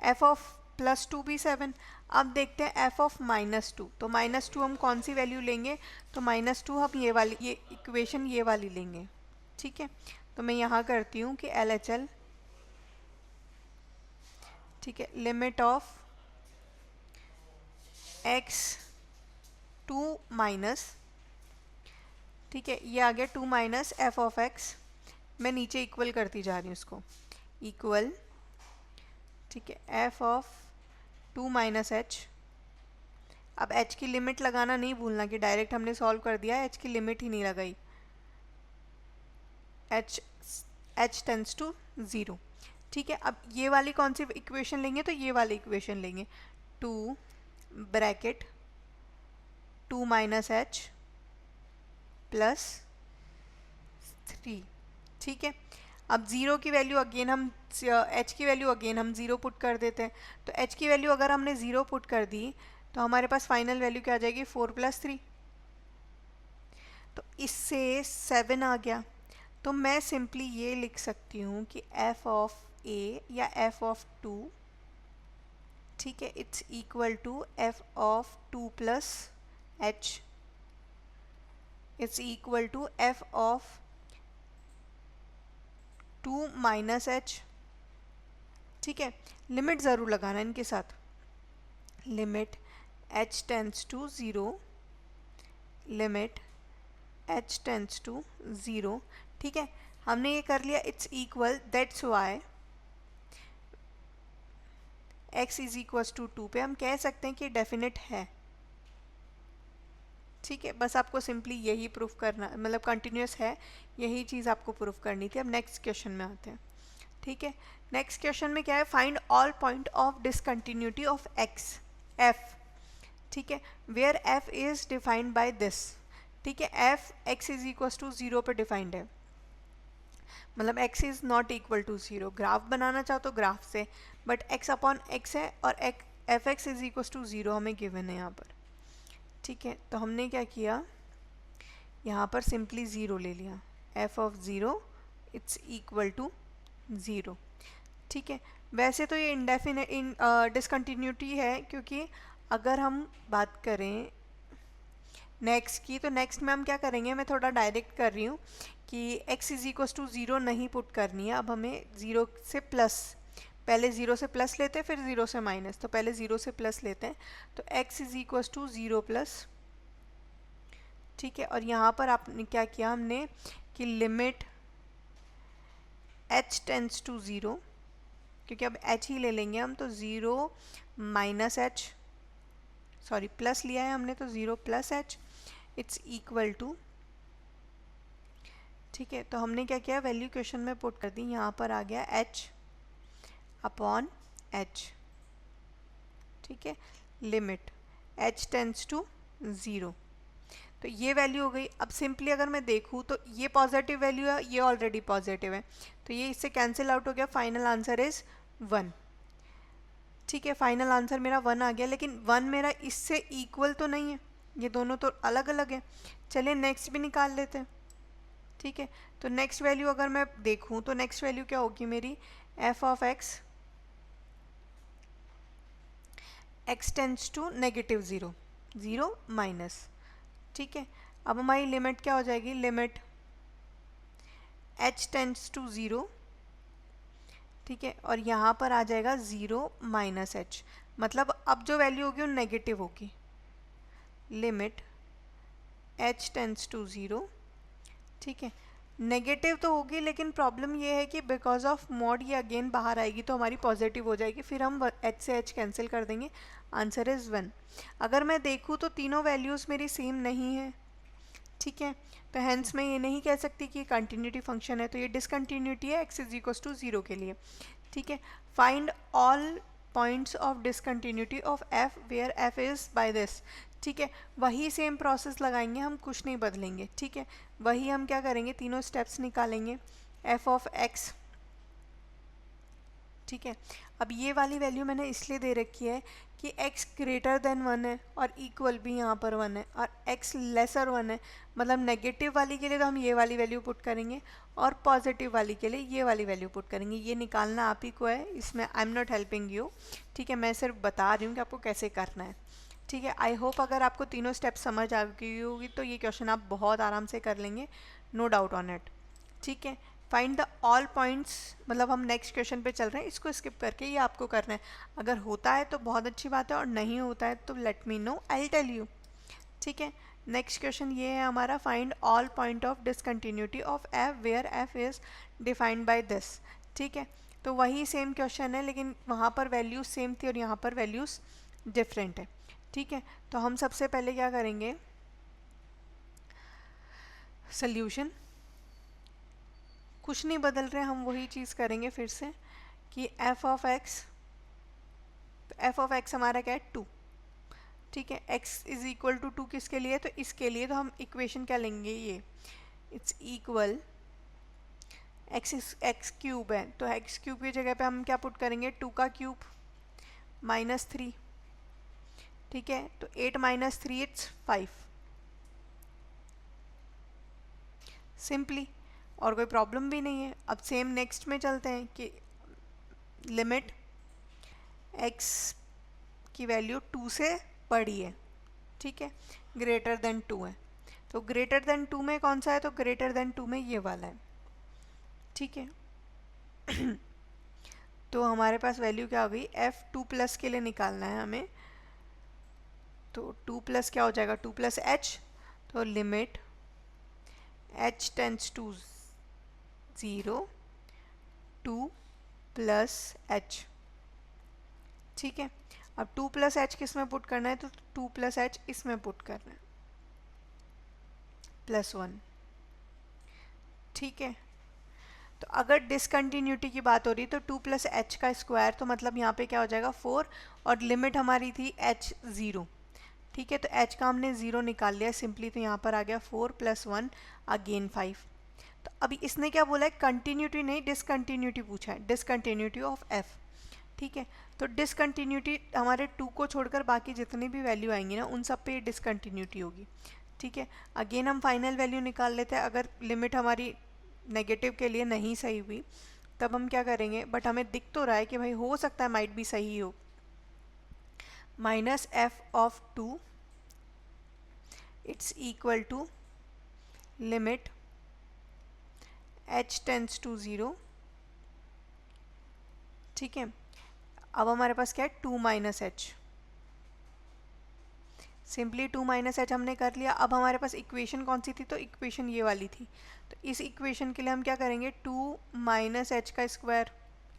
f ऑफ +2 भी 7। अब देखते हैं f ऑफ -2, तो -2 हम कौन सी वैल्यू लेंगे, तो -2 हम ये वाली, ये इक्वेशन ये वाली लेंगे। ठीक है, तो मैं यहाँ करती हूँ कि LHL, ठीक है, लिमिट ऑफ x 2 माइनस, ठीक है, ये आ गया 2 माइनस f ऑफ x, मैं नीचे इक्वल करती जा रही हूँ इसको, इक्वल, ठीक है, f ऑफ 2 माइनस h। अब h की लिमिट लगाना नहीं भूलना कि डायरेक्ट हमने सॉल्व कर दिया, h की लिमिट ही नहीं लगाई, h टेंड्स टू 0। ठीक है, अब ये वाली कौन सी इक्वेशन लेंगे, तो ये वाली इक्वेशन लेंगे, 2 ब्रैकेट 2 माइनस h प्लस 3। ठीक है, अब ज़ीरो की वैल्यू अगेन हम h की वैल्यू अगेन हम 0 पुट कर देते हैं, तो h की वैल्यू अगर हमने 0 पुट कर दी तो हमारे पास फाइनल वैल्यू क्या आ जाएगी, 4 + 3, तो इससे 7 आ गया। तो मैं सिंपली ये लिख सकती हूँ कि f ऑफ a या f ऑफ 2, ठीक है, it's equal to f of 2 plus h, it's equal to f of 2 minus h। ठीक है, लिमिट ज़रूर लगाना इनके साथ, limit h tends to 0, limit h tends to 0। ठीक है, हमने ये कर लिया, it's equal, that's why x is equal to 2 पे हम कह सकते हैं कि डेफिनेट है। ठीक है, बस आपको सिंपली यही प्रूफ करना, मतलब कंटिन्यूस है, यही चीज़ आपको प्रूफ करनी थी। अब नेक्स्ट क्वेश्चन में आते हैं। ठीक है, नेक्स्ट क्वेश्चन में क्या है, find all point of discontinuity of x f। ठीक है, where f is defined by this. ठीक है, f x is equal to 0 पे डिफाइंड है, मतलब x is not equal to 0। Graph बनाना चाहो तो ग्राफ से, बट x अपॉन x है और f x is equal to 0 हमें गिवन है यहाँ पर। ठीक है, तो हमने क्या किया, यहाँ पर सिंपली 0 ले लिया, f of 0 it's equal to 0। ठीक है, वैसे तो ये इंडेफिनेट डिसकंटिन्यूटी है, क्योंकि अगर हम बात करें नेक्स्ट की, तो नेक्स्ट में हम क्या करेंगे, मैं थोड़ा डायरेक्ट कर रही हूँ कि x इज इक्वल टू 0 नहीं पुट करनी है। अब हमें 0 से प्लस, पहले 0 से प्लस लेते हैं, फिर 0 से माइनस, तो पहले 0 से प्लस लेते हैं, तो x is equal to 0 plus. ठीक है, और यहाँ पर आपने क्या किया, हमने कि लिमिट h टेंड्स टू 0, क्योंकि अब h ही ले लेंगे हम, तो 0 माइनस h, सॉरी प्लस लिया है हमने, तो 0 plus h it's equal to. ठीक है, तो हमने क्या किया, वैल्यू क्वेश्चन में पुट कर दी, यहाँ पर आ गया h अपॉन h। ठीक है, लिमिट h टेंड्स टू 0, तो ये वैल्यू हो गई। अब सिंपली अगर मैं देखूँ तो ये पॉजिटिव वैल्यू है, ये ऑलरेडी पॉजिटिव है, तो ये इससे कैंसिल आउट हो गया, फाइनल आंसर इज़ 1। ठीक है, फाइनल आंसर मेरा 1 आ गया, लेकिन 1 मेरा इससे इक्वल तो नहीं है, ये दोनों तो अलग अलग है। चलिए नेक्स्ट भी निकाल लेते हैं। ठीक है, तो नेक्स्ट वैल्यू अगर मैं देखूँ तो नेक्स्ट वैल्यू क्या होगी मेरी, f of x, x tends to -0, 0 minus. ठीक है, अब हमारी लिमिट क्या हो जाएगी, लिमिट h टेंड्स टू 0। ठीक है, और यहाँ पर आ जाएगा 0 माइनस h, मतलब अब जो वैल्यू होगी वो नेगेटिव होगी, लिमिट h टेंड्स टू 0। ठीक है, नेगेटिव तो होगी, लेकिन प्रॉब्लम ये है कि बिकॉज ऑफ मॉड ये अगेन बाहर आएगी, तो हमारी पॉजिटिव हो जाएगी, फिर हम h से h कैंसिल कर देंगे, आंसर इज़ 1। अगर मैं देखूँ तो तीनों वैल्यूज़ मेरी सेम नहीं है। ठीक है, तो हैंस मैं ये नहीं कह सकती कि कंटिन्यूटी फंक्शन है, तो ये डिसकंटिन्यूटी है x इज इक्वल टू 0 के लिए। ठीक है, find all points of discontinuity of f where f is by this. ठीक है, वही सेम प्रोसेस लगाएंगे हम, कुछ नहीं बदलेंगे। ठीक है, वही हम क्या करेंगे, तीनों स्टेप्स निकालेंगे, f ऑफ x, ठीक है। अब ये वाली वैल्यू मैंने इसलिए दे रखी है कि x ग्रेटर देन 1 है और इक्वल भी यहाँ पर 1 है, और x लेसर 1 है, मतलब नेगेटिव वाली के लिए तो हम ये वाली वैल्यू पुट करेंगे और पॉजिटिव वाली के लिए ये वाली वैल्यू पुट करेंगे। ये निकालना आप ही को है, इसमें I am not helping you, ठीक है, मैं सिर्फ बता रही हूँ कि आपको कैसे करना है। ठीक है, आई होप अगर आपको तीनों स्टेप समझ आ गई होगी तो ये क्वेश्चन आप बहुत आराम से कर लेंगे, नो डाउट ऑन इट। ठीक है, फाइंड द ऑल पॉइंट्स, मतलब हम नेक्स्ट क्वेश्चन पे चल रहे हैं, इसको स्किप करके ये आपको करना है। अगर होता है तो बहुत अच्छी बात है और नहीं होता है तो let me know, I tell you. ठीक है, नेक्स्ट क्वेश्चन ये है हमारा, find all point of discontinuity of f where f is defined by this. ठीक है, तो वही सेम क्वेश्चन है लेकिन वहाँ पर वैल्यूज सेम थी और यहाँ पर वैल्यूज डिफरेंट है। ठीक है, तो हम सबसे पहले क्या करेंगे, सल्यूशन कुछ नहीं बदल रहे, हम वही चीज़ करेंगे फिर से कि एफ ऑफ एक्स, तो एफ ऑफ एक्स हमारा क्या है 2। ठीक है, x इज इक्वल टू 2 किसके लिए, तो इसके लिए, तो हम इक्वेशन क्या लेंगे, ये इट्स इक्वल एक्स क्यूब है, तो एक्स क्यूब की जगह पे हम क्या पुट करेंगे, 2 का क्यूब माइनस 3। ठीक है, तो 8 माइनस 3 इट्स 5, सिंपली, और कोई प्रॉब्लम भी नहीं है। अब सेम नेक्स्ट में चलते हैं कि लिमिट x की वैल्यू 2 से बड़ी है, ठीक है, ग्रेटर देन 2 है, तो ग्रेटर देन 2 में कौन सा है, तो ग्रेटर देन 2 में ये वाला है। ठीक है तो हमारे पास वैल्यू क्या हो गई, f 2 प्लस के लिए निकालना है हमें, तो 2 प्लस क्या हो जाएगा, 2 प्लस h, तो limit h tends to 0 2 plus h। ठीक है, अब 2 प्लस h किस में पुट करना है, तो 2 प्लस h इसमें पुट करना है, प्लस 1। ठीक है, तो अगर डिसकंटिन्यूटी की बात हो रही है तो 2 प्लस एच का स्क्वायर, तो मतलब यहाँ पे क्या हो जाएगा 4, और लिमिट हमारी थी h 0। ठीक है, तो h का हमने 0 निकाल लिया सिंपली, तो यहाँ पर आ गया 4 प्लस 1 अगेन 5। तो अभी इसने क्या बोला है, कंटिन्यूटी नहीं डिसकंटिन्यूटी पूछा है, डिसकंटिन्यूटी ऑफ f। ठीक है, तो डिसकंटिन्यूटी हमारे 2 को छोड़कर बाकी जितनी भी वैल्यू आएंगी ना उन सब पे डिसकंटिन्यूटी होगी। ठीक है, अगेन हम फाइनल वैल्यू निकाल लेते हैं, अगर लिमिट हमारी नेगेटिव के लिए नहीं सही हुई तब हम क्या करेंगे, बट हमें दिख तो रहा है कि भाई हो सकता है माइट भी सही हो, minus f of 2 it's equal to limit h tends to 0। ठीक है, अब हमारे पास क्या है 2 minus h, simply 2 minus h हमने कर लिया। अब हमारे पास इक्वेशन कौन सी थी, तो इक्वेशन ये वाली थी, तो इस इक्वेशन के लिए हम क्या करेंगे, 2 माइनस एच का स्क्वायर,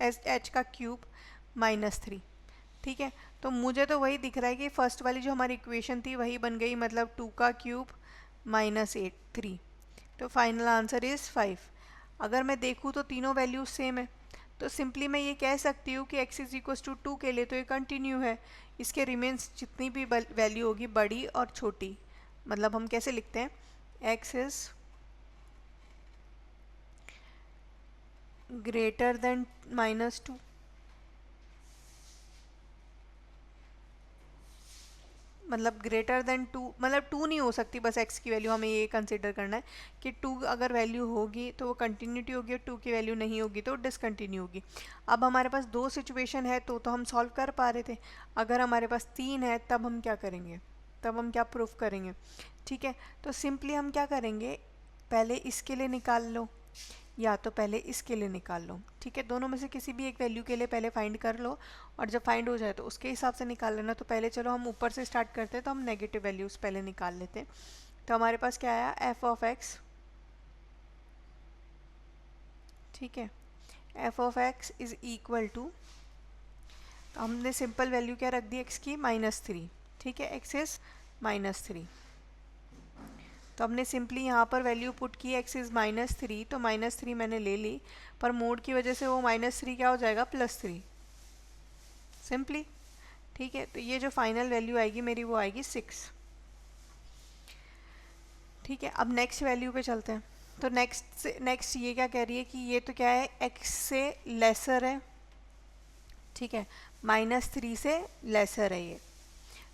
एच का क्यूब माइनस 3। ठीक है, तो मुझे तो वही दिख रहा है कि फर्स्ट वाली जो हमारी इक्वेशन थी वही बन गई, मतलब 2 का क्यूब माइनस 3, तो फाइनल आंसर इज़ 5। अगर मैं देखूँ तो तीनों वैल्यूज सेम है, तो सिंपली मैं ये कह सकती हूँ कि x इज इक्वल टू 2 के लिए तो ये कंटिन्यू है, इसके रिमेन्स जितनी भी वैल्यू होगी बड़ी और छोटी, मतलब हम कैसे लिखते हैं, x इज ग्रेटर देन -2, मतलब ग्रेटर देन 2, मतलब 2 नहीं हो सकती, बस x की वैल्यू हमें ये कंसिडर करना है कि 2 अगर वैल्यू होगी तो वो कंटिन्यूटी होगी और 2 की वैल्यू नहीं होगी तो डिसकंटिन्यू होगी। अब हमारे पास 2 सिचुएशन है तो हम सॉल्व कर पा रहे थे, अगर हमारे पास 3 है तब हम क्या करेंगे, तब हम क्या प्रूफ करेंगे। ठीक है, तो सिंपली हम क्या करेंगे, पहले इसके लिए निकाल लो या तो पहले इसके लिए निकाल लो। ठीक है, दोनों में से किसी भी एक वैल्यू के लिए पहले फाइंड कर लो और जब फाइंड हो जाए तो उसके हिसाब से निकाल लेना। तो पहले चलो हम ऊपर से स्टार्ट करते हैं, तो हम नेगेटिव वैल्यूज़ पहले निकाल लेते हैं। तो हमारे पास क्या आया, एफ ऑफ एक्स। ठीक है, f of x is equal to, तो हमने सिंपल वैल्यू क्या रख दी एक्स की, -3। ठीक है, एक्स इज -3, तो हमने सिंपली यहाँ पर वैल्यू पुट की, x इज़ -3, तो -3 मैंने ले ली, पर मोड की वजह से वो -3 क्या हो जाएगा, +3 सिंपली। ठीक है, तो ये जो फाइनल वैल्यू आएगी मेरी वो आएगी 6। ठीक है, अब नेक्स्ट वैल्यू पे चलते हैं। तो नेक्स्ट ये क्या कह रही है कि ये तो क्या है, x से लेसर है, ठीक है, -3 से लेसर है ये।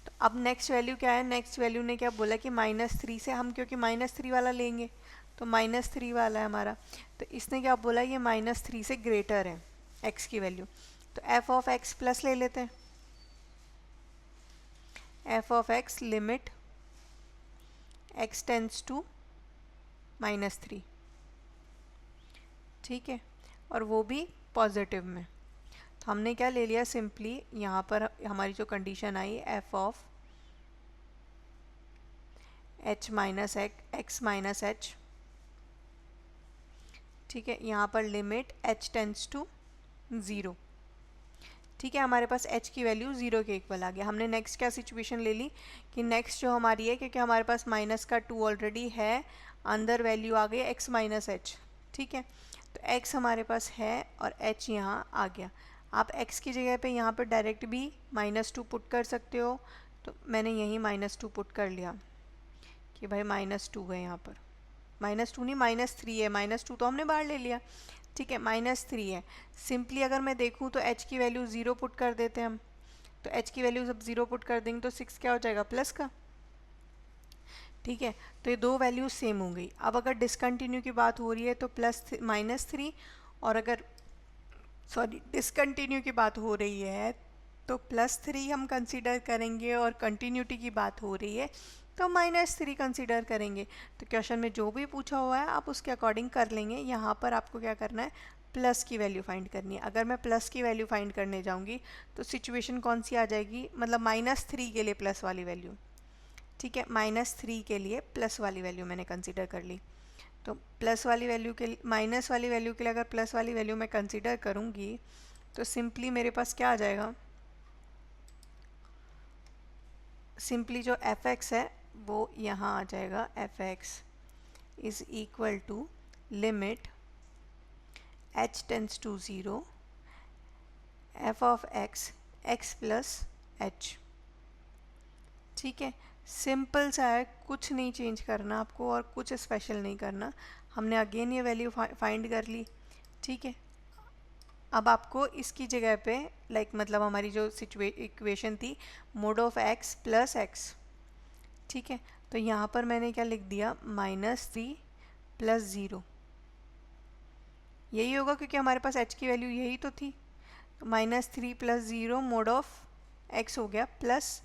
तो अब नेक्स्ट वैल्यू क्या है, नेक्स्ट वैल्यू ने क्या बोला कि -3 से हम क्योंकि -3 वाला लेंगे तो -3 वाला है हमारा, तो इसने क्या बोला ये -3 से ग्रेटर है x की वैल्यू। तो f ऑफ x प्लस ले लेते हैं, f of x limit x tends to -3, ठीक है, और वो भी पॉजिटिव में। तो हमने क्या ले लिया, सिंपली यहाँ पर हमारी जो condition I f of h minus x minus h, ठीक है, यहाँ पर लिमिट h टेंड्स टू 0, ठीक है, हमारे पास h की वैल्यू 0 के इक्वल आ गया। हमने नेक्स्ट क्या सिचुएशन ले ली कि नेक्स्ट जो हमारी है, क्योंकि हमारे पास माइनस का 2 ऑलरेडी है, अंदर वैल्यू आ गई x माइनस h, ठीक है, तो x हमारे पास है और h यहाँ आ गया। आप x की जगह पे यहाँ पर डायरेक्ट भी -2 पुट कर सकते हो, तो मैंने यहीं -2 पुट कर लिया कि भाई -2 है, यहाँ पर -2 नहीं -3 है, -2 तो हमने बाहर ले लिया, ठीक है, -3 है। सिंपली अगर मैं देखूँ तो h की वैल्यू 0 पुट कर देते हैं हम, तो h की वैल्यू जब 0 पुट कर देंगे तो 6 क्या हो जाएगा, प्लस का, ठीक है, तो ये दो वैल्यू सेम हो गई। अब अगर डिसकंटिन्यू की बात हो रही है तो -3, और अगर डिसकंटिन्यू की बात हो रही है तो +3 हम कंसीडर करेंगे, और कंटिन्यूटी की बात हो रही है तो -3 कंसीडर करेंगे। तो क्वेश्चन में जो भी पूछा हुआ है आप उसके अकॉर्डिंग कर लेंगे। यहाँ पर आपको क्या करना है, प्लस की वैल्यू फाइंड करनी है। अगर मैं प्लस की वैल्यू फाइंड करने जाऊँगी तो सिचुएशन कौन सी आ जाएगी, मतलब -3 के लिए प्लस वाली वैल्यू, ठीक है, -3 के लिए प्लस वाली वैल्यू मैंने कंसिडर कर ली। तो प्लस वाली वैल्यू के लिए, माइनस वाली वैल्यू के लिए अगर प्लस वाली वैल्यू मैं कंसिडर करूँगी तो सिंपली मेरे पास क्या आ जाएगा, सिंपली जो f(x) है वो यहाँ आ जाएगा, f(x) is equal to limit h tends to 0 f of x x plus h, ठीक है, सिंपल सा है, कुछ नहीं चेंज करना आपको और कुछ स्पेशल नहीं करना। हमने अगेन ये वैल्यू फाइंड कर ली, ठीक है। अब आपको इसकी जगह पे मतलब हमारी जो इक्वेशन थी mode of x plus x, ठीक है, तो यहाँ पर मैंने क्या लिख दिया, -3 + 0, यही होगा क्योंकि हमारे पास h की वैल्यू यही तो थी। तो -3 + 0 मोड ऑफ x हो गया, प्लस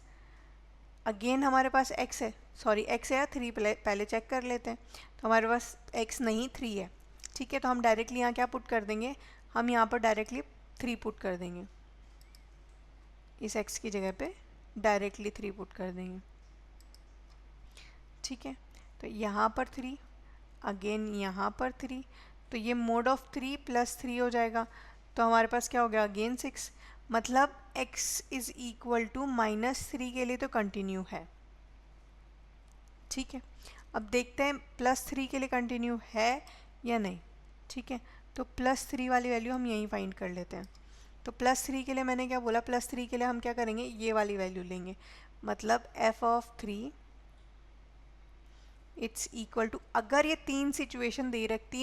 अगेन हमारे पास x है, सॉरी x है या 3 पहले चेक कर लेते हैं। तो हमारे पास x नहीं 3 है, ठीक है, तो हम डायरेक्टली यहाँ क्या पुट कर देंगे, हम यहाँ पर डायरेक्टली 3 पुट कर देंगे, इस x की जगह पे डायरेक्टली 3 पुट कर देंगे, ठीक है। तो यहाँ पर 3, अगेन यहाँ पर 3, तो ये मोड ऑफ 3 + 3 हो जाएगा। तो हमारे पास क्या हो गया, अगेन 6, मतलब x इज़ इक्वल टू -3 के लिए तो कंटिन्यू है, ठीक है। अब देखते हैं +3 के लिए कंटिन्यू है या नहीं, ठीक है, तो +3 वाली वैल्यू हम यहीं फाइंड कर लेते हैं। तो +3 के लिए मैंने क्या बोला, +3 के लिए हम क्या करेंगे, ये वाली वैल्यू लेंगे, मतलब f of 3 it's equal to, अगर ये तीन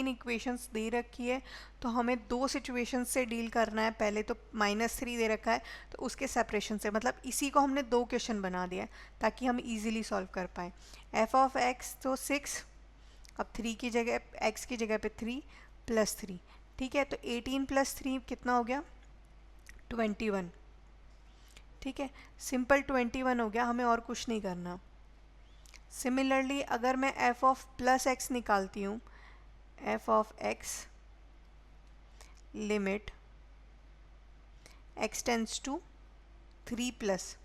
इक्वेशंस दे रखी है तो हमें दो सिचुएशंस से डील करना है। पहले तो -3 दे रखा है तो उसके सेपरेशन से, मतलब इसी को हमने दो क्वेश्चन बना दिया है ताकि हम इजीली सॉल्व कर पाए। f ऑफ x तो 6, अब 3 की जगह x की जगह पे 3 + 3, ठीक है, तो 18 + 3 कितना हो गया, 21, ठीक है, सिंपल 21 हो गया, हमें और कुछ नहीं करना। सिमिलरली अगर मैं f ऑफ +x निकालती हूँ, f of x limit x tends to 3+,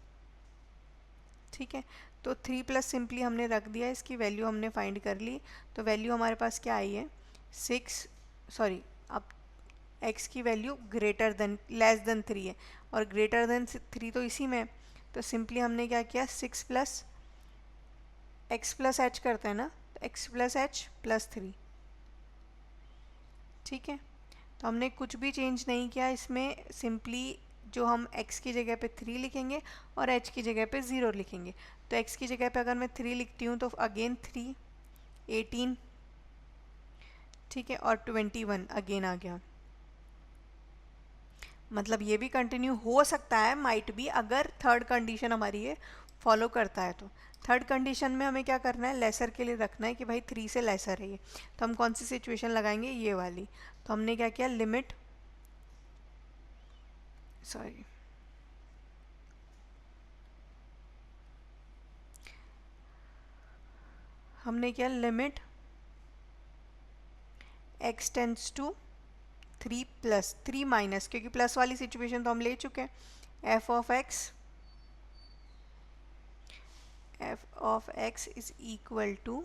ठीक है, तो 3+ सिंपली हमने रख दिया, इसकी वैल्यू हमने फाइंड कर ली। तो वैल्यू हमारे पास क्या आई है, 6, सॉरी, अब x की वैल्यू लेस देन 3 है और ग्रेटर देन 3 तो इसी में, तो सिंपली हमने क्या किया, 6 + x + h करते हैं ना, तो x + h + 3, ठीक है। तो हमने कुछ भी चेंज नहीं किया इसमें, सिंपली जो हम x की जगह पे 3 लिखेंगे और h की जगह पे 0 लिखेंगे। तो x की जगह पे अगर मैं 3 लिखती हूँ तो अगेन 3, 18, ठीक है, और 21 अगेन आ गया, मतलब ये भी कंटिन्यू हो सकता है, माइट बी, अगर थर्ड कंडीशन हमारी ये फॉलो करता है तो। थर्ड कंडीशन में हमें क्या करना है, लेसर के लिए रखना है कि भाई 3 से लेसर है ये, तो हम कौन सी सिचुएशन लगाएंगे, ये वाली। तो हमने क्या किया, लिमिट, सॉरी, हमने किया limit x tends to 3 plus 3 minus, क्योंकि प्लस वाली सिचुएशन तो हम ले चुके हैं, f of x is equal to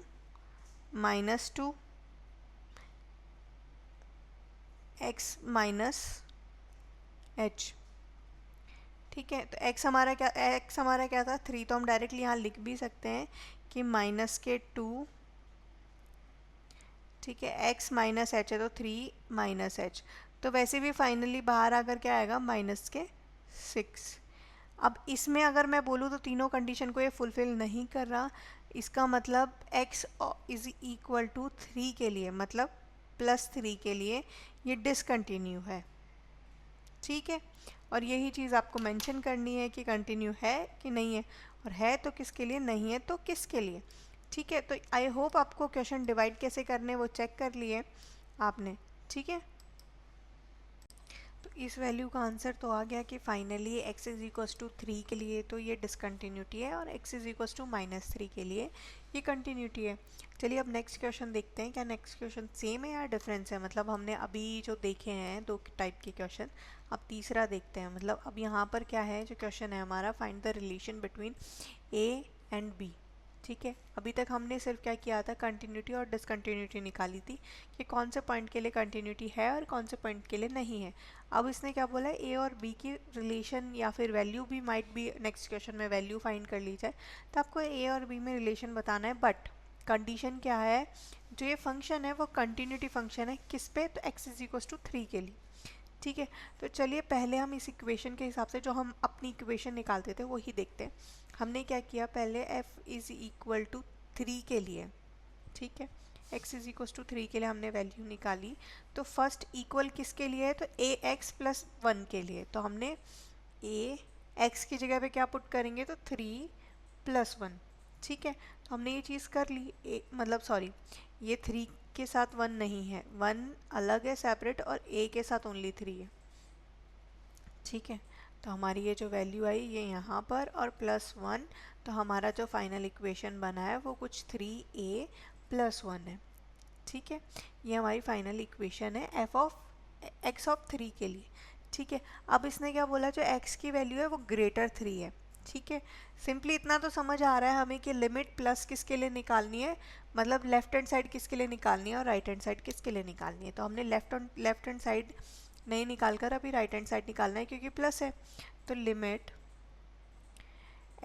-2 x minus h। ठीक है, तो x हमारा क्या था, 3, तो हम डायरेक्टली यहाँ लिख भी सकते हैं कि -2, ठीक है, x माइनस एच है तो 3 माइनस एच। तो वैसे भी फाइनली बाहर आकर क्या आएगा, -6। अब इसमें अगर मैं बोलूँ तो तीनों कंडीशन को ये फुलफिल नहीं कर रहा, इसका मतलब x इज इक्वल टू 3 के लिए, मतलब +3 के लिए ये डिसकंटिन्यू है। ठीक है, और यही चीज़ आपको मेंशन करनी है कि कंटिन्यू है कि नहीं है, और है तो किसके लिए, नहीं है तो किसके लिए। ठीक है, तो आई होप आपको क्वेश्चन डिवाइड कैसे करने वो चेक कर लिए आपने। ठीक है, तो इस वैल्यू का आंसर तो आ गया कि finally x is equals to 3 के लिए तो ये डिसकंटिन्यूटी है, और x इज इक्वल्स टू -3 के लिए ये कंटिन्यूटी है। चलिए अब नेक्स्ट क्वेश्चन देखते हैं, क्या नेक्स्ट क्वेश्चन सेम है या डिफरेंस है। मतलब हमने अभी जो देखे हैं 2 टाइप के क्वेश्चन, अब तीसरा देखते हैं। मतलब अब यहाँ पर क्या है, जो क्वेश्चन है हमारा, find the relation between a and b। ठीक है, अभी तक हमने सिर्फ क्या किया था, कंटिन्यूटी और डिसकंटिन्यूटी निकाली थी कि कौन से पॉइंट के लिए कंटिन्यूटी है और कौन से पॉइंट के लिए नहीं है। अब इसने क्या बोला है, ए और बी की रिलेशन या फिर वैल्यू भी, माइट भी नेक्स्ट क्वेश्चन में वैल्यू फाइंड कर ली जाए, तो आपको ए और बी में रिलेशन बताना है। बट कंडीशन क्या है, जो ये फंक्शन है वो कंटिन्यूटी फंक्शन है, किस पे, तो x इज इक्वल टू 3 के लिए। ठीक है, तो चलिए पहले हम इस इक्वेशन के हिसाब से जो हम अपनी इक्वेशन निकालते थे वही देखते हैं। हमने क्या किया, पहले f इज इक्वल टू 3 के लिए, ठीक है, x इज इक्वल टू 3 के लिए हमने वैल्यू निकाली। तो फर्स्ट इक्वल किसके लिए है, तो a x प्लस 1 के लिए। तो हमने a x की जगह पे क्या पुट करेंगे, तो 3 प्लस 1। ठीक है, तो हमने ये चीज़ कर ली। मतलब सॉरी, ये 3 के साथ 1 नहीं है, 1 अलग है सेपरेट, और a के साथ ओनली 3 है। ठीक है, तो हमारी ये जो वैल्यू आई ये यहाँ पर, और +1, तो हमारा जो फाइनल इक्वेशन बना है वो कुछ 3a + 1 है। ठीक है, ये हमारी फाइनल इक्वेशन है f ऑफ x ऑफ 3 के लिए। ठीक है, अब इसने क्या बोला, जो x की वैल्यू है वो >3 है। ठीक है, सिंपली इतना तो समझ आ रहा है हमें कि लिमिट प्लस किसके लिए निकालनी है, मतलब लेफ्ट हैंड साइड किसके लिए निकालनी है और राइट हैंड साइड किसके लिए निकालनी है। तो हमने लेफ्ट हैंड साइड नहीं निकाल कर अभी राइट हैंड साइड निकालना है, क्योंकि प्लस है। तो limit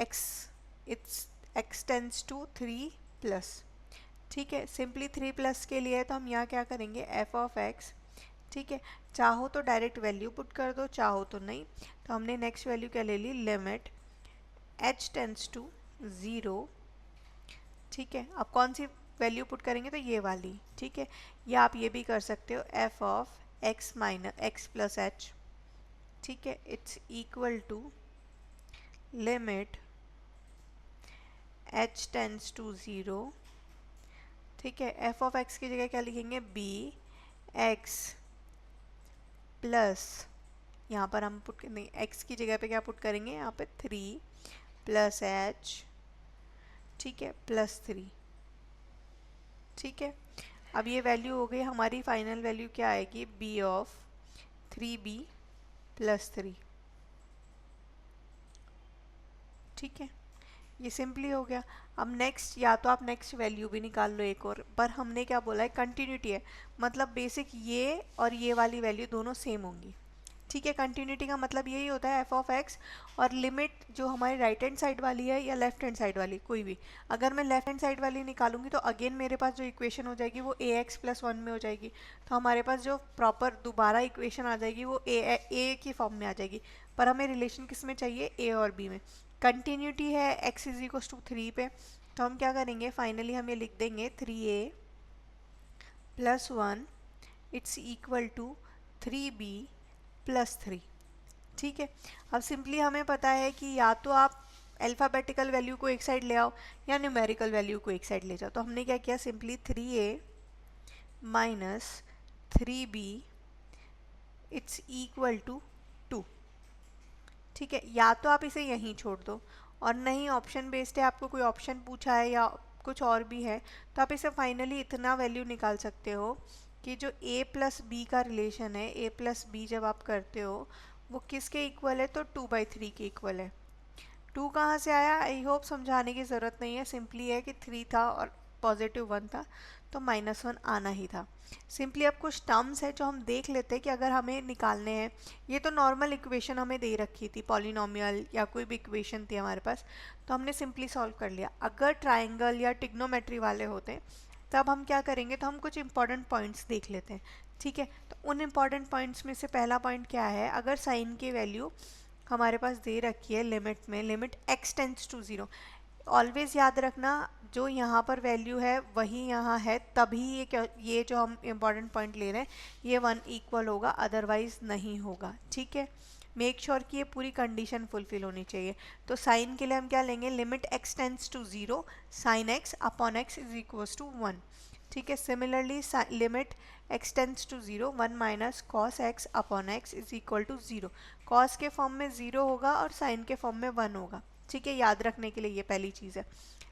x tends to 3 plus. ठीक है, सिंपली 3 प्लस के लिए तो हम यहाँ क्या करेंगे, f ऑफ x। ठीक है, चाहो तो डायरेक्ट वैल्यू पुट कर दो, चाहो तो नहीं। तो हमने नेक्स्ट वैल्यू क्या ले ली, लिमिट h टेंड्स टू 0। ठीक है, अब कौन सी वैल्यू पुट करेंगे, तो ये वाली। ठीक है, या आप ये भी कर सकते हो, f of x minus x plus h। ठीक है, it's equal to limit h tends to 0। ठीक है, f ऑफ x की जगह क्या लिखेंगे, b x प्लस, यहाँ पर हम पुट नहीं, x की जगह पे क्या पुट करेंगे, यहाँ पे 3 प्लस h। ठीक है, +3। ठीक है, अब ये वैल्यू हो गई हमारी, फाइनल वैल्यू क्या आएगी, b ऑफ 3b + 3। ठीक है, ये सिंपली हो गया। अब नेक्स्ट, या तो आप नेक्स्ट वैल्यू भी निकाल लो एक और, पर हमने क्या बोला है, कंटिन्यूटी है, मतलब बेसिक ये और ये वाली वैल्यू दोनों सेम होंगी। ठीक है, कंटिन्यूटी का मतलब यही होता है f ऑफ x, और लिमिट जो हमारी राइट हैंड साइड वाली है या लेफ्ट हैंड साइड वाली, कोई भी। अगर मैं लेफ्ट हैंड साइड वाली निकालूंगी तो अगेन मेरे पास जो इक्वेशन हो जाएगी वो ax + 1 में हो जाएगी। तो हमारे पास जो प्रॉपर दोबारा इक्वेशन आ जाएगी वो a की फॉर्म में आ जाएगी। पर हमें रिलेशन किस में चाहिए, a और b में। कंटिन्यूटी है x इज इक्वल टू 3 पे, तो हम क्या करेंगे, फाइनली हम ये लिख देंगे 3a + 1 it's equal to 3b + 3। ठीक है, अब सिंपली हमें पता है कि या तो आप अल्फ़ाबेटिकल वैल्यू को एक साइड ले आओ या न्यूमेरिकल वैल्यू को एक साइड ले जाओ। तो हमने क्या किया, simply 3a minus 3b it's equal to 2। ठीक है, या तो आप इसे यहीं छोड़ दो, और नहीं ऑप्शन बेस्ड है, आपको कोई ऑप्शन पूछा है या कुछ और भी है, तो आप इसे फाइनली इतना वैल्यू निकाल सकते हो कि जो a प्लस बी का रिलेशन है, a प्लस बी जब आप करते हो वो किसके इक्वल है, तो 2/3 के इक्वल है। 2 कहाँ से आया, आई होप समझाने की ज़रूरत नहीं है, सिंपली है कि 3 था और पॉजिटिव 1 था, तो -1 आना ही था। सिंपली अब कुछ टर्म्स है जो हम देख लेते हैं कि अगर हमें निकालने हैं। ये तो नॉर्मल इक्वेशन हमें दे रखी थी, पॉलिनोमियल या कोई भी इक्वेशन थी हमारे पास, तो हमने सिंपली सॉल्व कर लिया। अगर ट्राइंगल या टिग्नोमेट्री वाले होते तब हम क्या करेंगे, तो हम कुछ इंपॉर्टेंट पॉइंट्स देख लेते हैं। ठीक है, तो उन इंपॉर्टेंट पॉइंट्स में से पहला पॉइंट क्या है, अगर साइन की वैल्यू हमारे पास दे रखी है लिमिट में, limit x tends to 0, always याद रखना जो यहाँ पर वैल्यू है वही यहाँ है, तभी ये जो हम इम्पॉर्टेंट पॉइंट ले रहे हैं ये 1 इक्वल होगा, अदरवाइज नहीं होगा। ठीक है, मेक श्योर कि ये पूरी कंडीशन फुलफिल होनी चाहिए। तो साइन के लिए हम क्या लेंगे, limit x tends to 0 sine x upon x is equals to 1। ठीक है, similarly limit x tends to 0 1 minus cos x upon x is equal to 0। Cos के फॉर्म में 0 होगा और साइन के फॉर्म में 1 होगा। ठीक है, याद रखने के लिए ये पहली चीज़ है।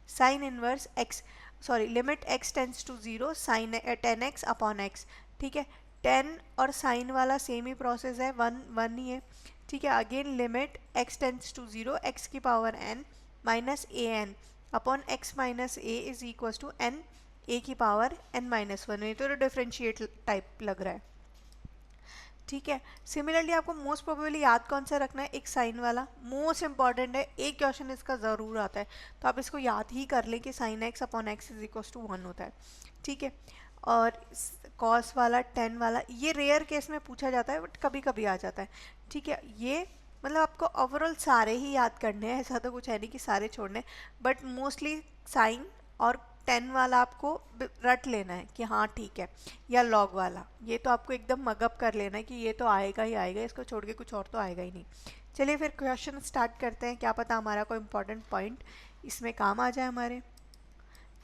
Sine inverse x, sorry limit x tends to 0 sine 10x upon x। ठीक है, 10 और साइन वाला सेम ही प्रोसेस है, 1 ही है। ठीक है, again limit x tends to 0 x की power n minus a n upon x minus a is equal to n a की पावर n माइनस 1। ये तो डिफरेंशिएट टाइप लग रहा है। ठीक है, सिमिलरली आपको मोस्ट प्रोबेबली याद कौन सा रखना है, एक साइन वाला मोस्ट इंपॉर्टेंट है, एक क्वेश्चन इसका ज़रूर आता है, तो आप इसको याद ही कर लें कि sine x upon x is equal to 1 होता है। ठीक है, और कॉस वाला 10 वाला ये रेयर केस में पूछा जाता है, बट कभी कभी आ जाता है। ठीक है, ये मतलब आपको ओवरऑल सारे ही याद करने हैं, ऐसा तो कुछ है नहीं कि सारे छोड़ने, बट मोस्टली साइन और 10 वाला आपको रट लेना है कि हाँ ठीक है, या लॉग वाला ये तो आपको एकदम मगअप कर लेना है कि ये तो आएगा ही आएगा, इसको छोड़ के कुछ और तो आएगा ही नहीं। चलिए फिर क्वेश्चन स्टार्ट करते हैं, क्या पता हमारा कोई इंपॉर्टेंट पॉइंट इसमें काम आ जाए हमारे।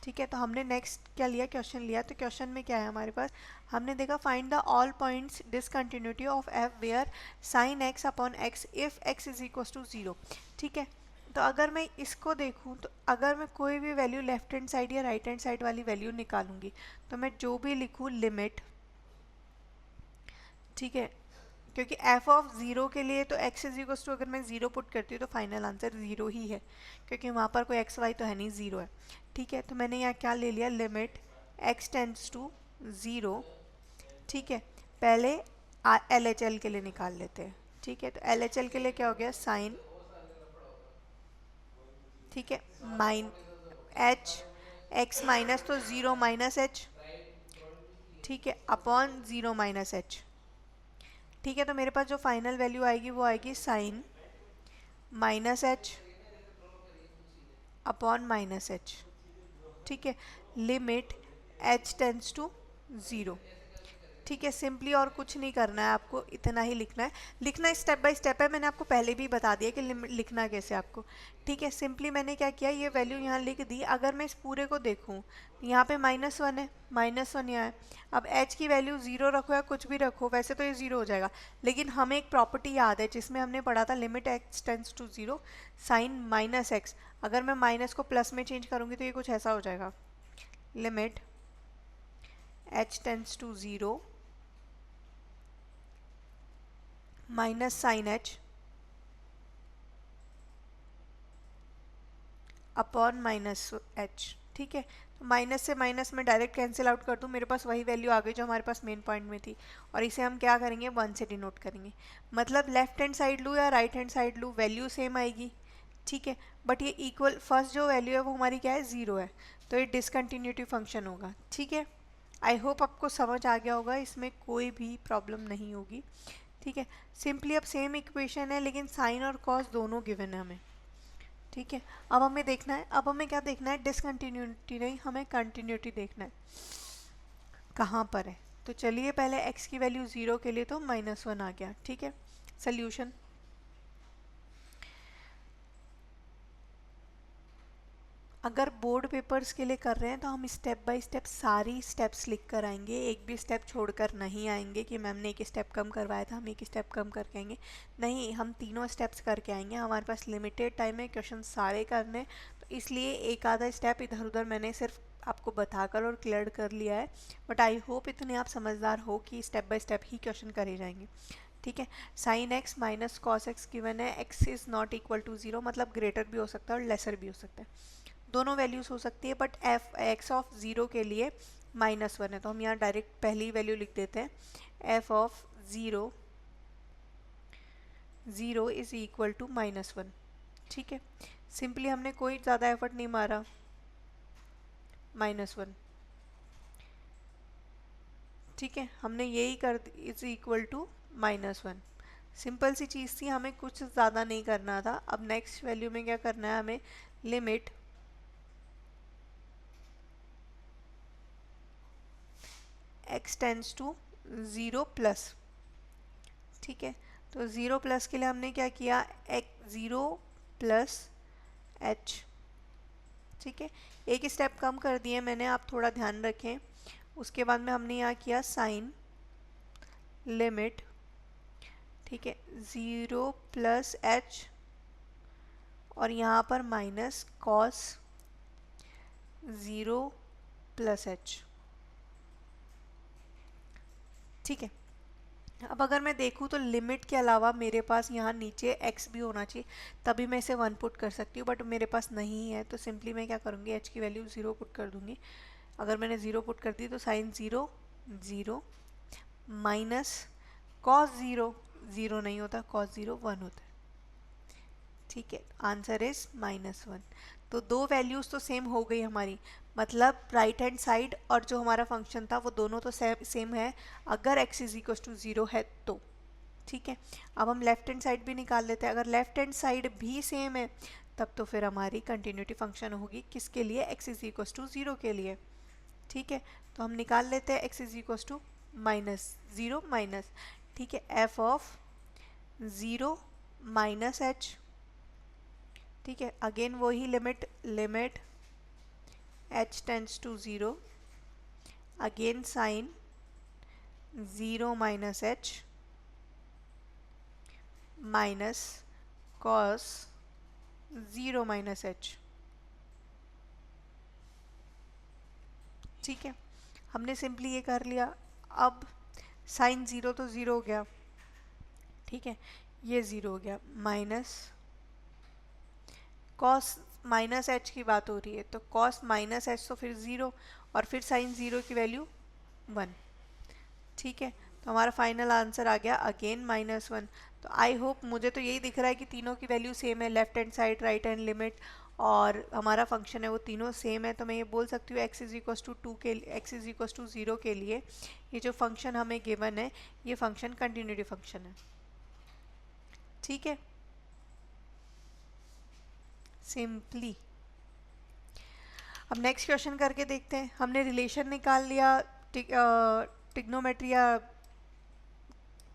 ठीक है, तो हमने नेक्स्ट क्या लिया, क्वेश्चन लिया। तो क्वेश्चन में क्या है हमारे पास, हमने देखा find the all points discontinuity of f where sine x upon x if x is equal to 0। ठीक है, तो अगर मैं इसको देखूं तो अगर मैं कोई भी वैल्यू लेफ्ट हैंड साइड या राइट हैंड साइड वाली वैल्यू निकालूंगी, तो मैं जो भी लिखूं लिमिट, ठीक है, क्योंकि एफ ऑफ 0 के लिए तो x इज इक्वल टू, अगर मैं 0 पुट करती हूँ तो फाइनल आंसर 0 ही है, क्योंकि वहाँ पर कोई एक्स वाई तो है नहीं, 0 है। ठीक है, तो मैंने यहाँ क्या ले लिया, लिमिट x टेंड्स टू 0। ठीक है, पहले एल एच एल के लिए निकाल लेते हैं। ठीक है, तो एल एच एल के लिए क्या हो गया, साइन, ठीक है, माइन एच एक्स माइनस तो 0 माइनस एच, ठीक है, अपॉन 0 माइनस एच। ठीक है, तो मेरे पास जो फाइनल वैल्यू आएगी वो आएगी sine minus h upon minus h. ठीक है, लिमिट एच टेंड्स टू 0। ठीक है, सिंपली और कुछ नहीं करना है, आपको इतना ही लिखना है। लिखना स्टेप बाय स्टेप है, मैंने आपको पहले भी बता दिया कि लिखना कैसे आपको। ठीक है, सिंपली मैंने क्या किया, ये वैल्यू यहाँ लिख दी। अगर मैं इस पूरे को देखूँ, यहाँ पे -1 है, -1 यहाँ है। अब h की वैल्यू 0 रखो या कुछ भी रखो, वैसे तो ये 0 हो जाएगा, लेकिन हमें एक प्रॉपर्टी याद है जिसमें हमने पढ़ा था limit x tends to 0 sine minus x. अगर मैं माइनस को प्लस में चेंज करूँगी तो ये कुछ ऐसा हो जाएगा, limit h tends to 0 minus sine h upon minus h. ठीक है, तो माइनस से माइनस में डायरेक्ट कैंसिल आउट कर दूँ, मेरे पास वही वैल्यू आ गई जो हमारे पास मेन पॉइंट में थी, और इसे हम क्या करेंगे, 1 से डिनोट करेंगे। मतलब लेफ्ट हैंड साइड लूँ या राइट हैंड साइड लूँ, वैल्यू सेम आएगी। ठीक है, बट ये इक्वल, फर्स्ट जो वैल्यू है वो हमारी क्या है, 0 है, तो ये डिसकंटिन्यूटी फंक्शन होगा। ठीक है, आई होप आपको समझ आ गया होगा, इसमें कोई भी प्रॉब्लम नहीं होगी। ठीक है, सिंपली अब सेम इक्वेशन है, लेकिन साइन और कॉस दोनों गिवन है हमें। ठीक है, अब हमें देखना है, अब हमें क्या देखना है, डिसकंटिन्यूटी नहीं, हमें कंटिन्यूटी देखना है कहाँ पर है। तो चलिए पहले x की वैल्यू 0 के लिए तो -1 आ गया। ठीक है, सोल्यूशन, अगर बोर्ड पेपर्स के लिए कर रहे हैं तो हम स्टेप बाय स्टेप सारी स्टेप्स लिख कर आएंगे, एक भी स्टेप छोड़कर नहीं आएंगे कि मैम ने एक स्टेप कम करवाया था हम एक स्टेप कम करके आएंगे। नहीं, हम तीनों स्टेप्स करके आएंगे। हमारे पास लिमिटेड टाइम है क्वेश्चन सारे करने, तो इसलिए एक आधा स्टेप इधर उधर मैंने सिर्फ आपको बताकर और क्लियर कर लिया है। बट आई होप इतने आप समझदार हो कि स्टेप बाय स्टेप ही क्वेश्चन करे जाएंगे। ठीक है, sine x minus cos x given है, x is not equal to zero, मतलब ग्रेटर भी हो सकता है और लेसर भी हो सकता है, दोनों वैल्यूज़ हो सकती है। But F x of zero के लिए -1 है, तो हम यहाँ डायरेक्ट पहली वैल्यू लिख देते हैं, f of zero is equal to -1। ठीक है, सिंपली हमने कोई ज़्यादा एफर्ट नहीं मारा, -1। ठीक है, हमने यही कर इज़ इक्वल टू -1। सिंपल सी चीज़ थी, हमें कुछ ज़्यादा नहीं करना था। अब नेक्स्ट वैल्यू में क्या करना है, हमें limit x tends to 0 plus. ठीक है, तो 0 प्लस के लिए हमने क्या किया, x 0 प्लस h। ठीक है, एक स्टेप कम कर दिए मैंने, आप थोड़ा ध्यान रखें। उसके बाद में हमने यहाँ किया साइन लिमिट, ठीक है, 0 प्लस h और यहाँ पर माइनस कॉस 0 प्लस h। ठीक है, अब अगर मैं देखूँ तो लिमिट के अलावा मेरे पास यहाँ नीचे x भी होना चाहिए, तभी मैं इसे 1 पुट कर सकती हूँ, बट मेरे पास नहीं है, तो सिंपली मैं क्या करूँगी, h की वैल्यू 0 पुट कर दूँगी। अगर मैंने 0 पुट कर दी तो साइन 0 0 माइनस कॉस 0 0 नहीं होता, कॉस 0 1 होता है। ठीक है, आंसर इज -1। तो दो वैल्यूज़ तो सेम हो गई हमारी, मतलब राइट हैंड साइड और जो हमारा फंक्शन था वो दोनों तो सेम है अगर x इज इक्वल टू 0 है तो। ठीक है, अब हम लेफ्ट हैंड साइड भी निकाल लेते हैं। अगर लेफ्ट हैंड साइड भी सेम है तब तो फिर हमारी कंटिन्यूटी फंक्शन होगी किसके लिए, x इज इक्वल टू 0 के लिए। ठीक है, तो हम निकाल लेते हैं x is equal to -0 minus, ठीक है, f ऑफ 0 माइनस h। ठीक है, अगेन वही limit h tends to 0, again sine 0 minus h minus cos 0 minus h। ठीक है, हमने सिंपली ये कर लिया। अब साइन 0 तो 0 हो गया, ठीक है, ये 0 हो गया, माइनस कॉस माइनस एच की बात हो रही है तो कॉस माइनस एच तो फिर 0 और फिर साइन 0 की वैल्यू 1। ठीक है, तो हमारा फाइनल आंसर आ गया अगेन -1। तो आई होप, मुझे तो यही दिख रहा है कि तीनों की वैल्यू सेम है, left hand side right hand limit और हमारा फंक्शन है वो तीनों सेम है। तो मैं ये बोल सकती हूँ x इज इक्वल टू 2 के x इज इक्वल टू 0 के लिए ये जो फंक्शन हमें गिवन है ये फंक्शन कंटिन्यूटी फंक्शन है। ठीक है, सिंपली अब नेक्स्ट क्वेश्चन करके देखते हैं। हमने रिलेशन निकाल लिया, टिग्नोमेट्रिया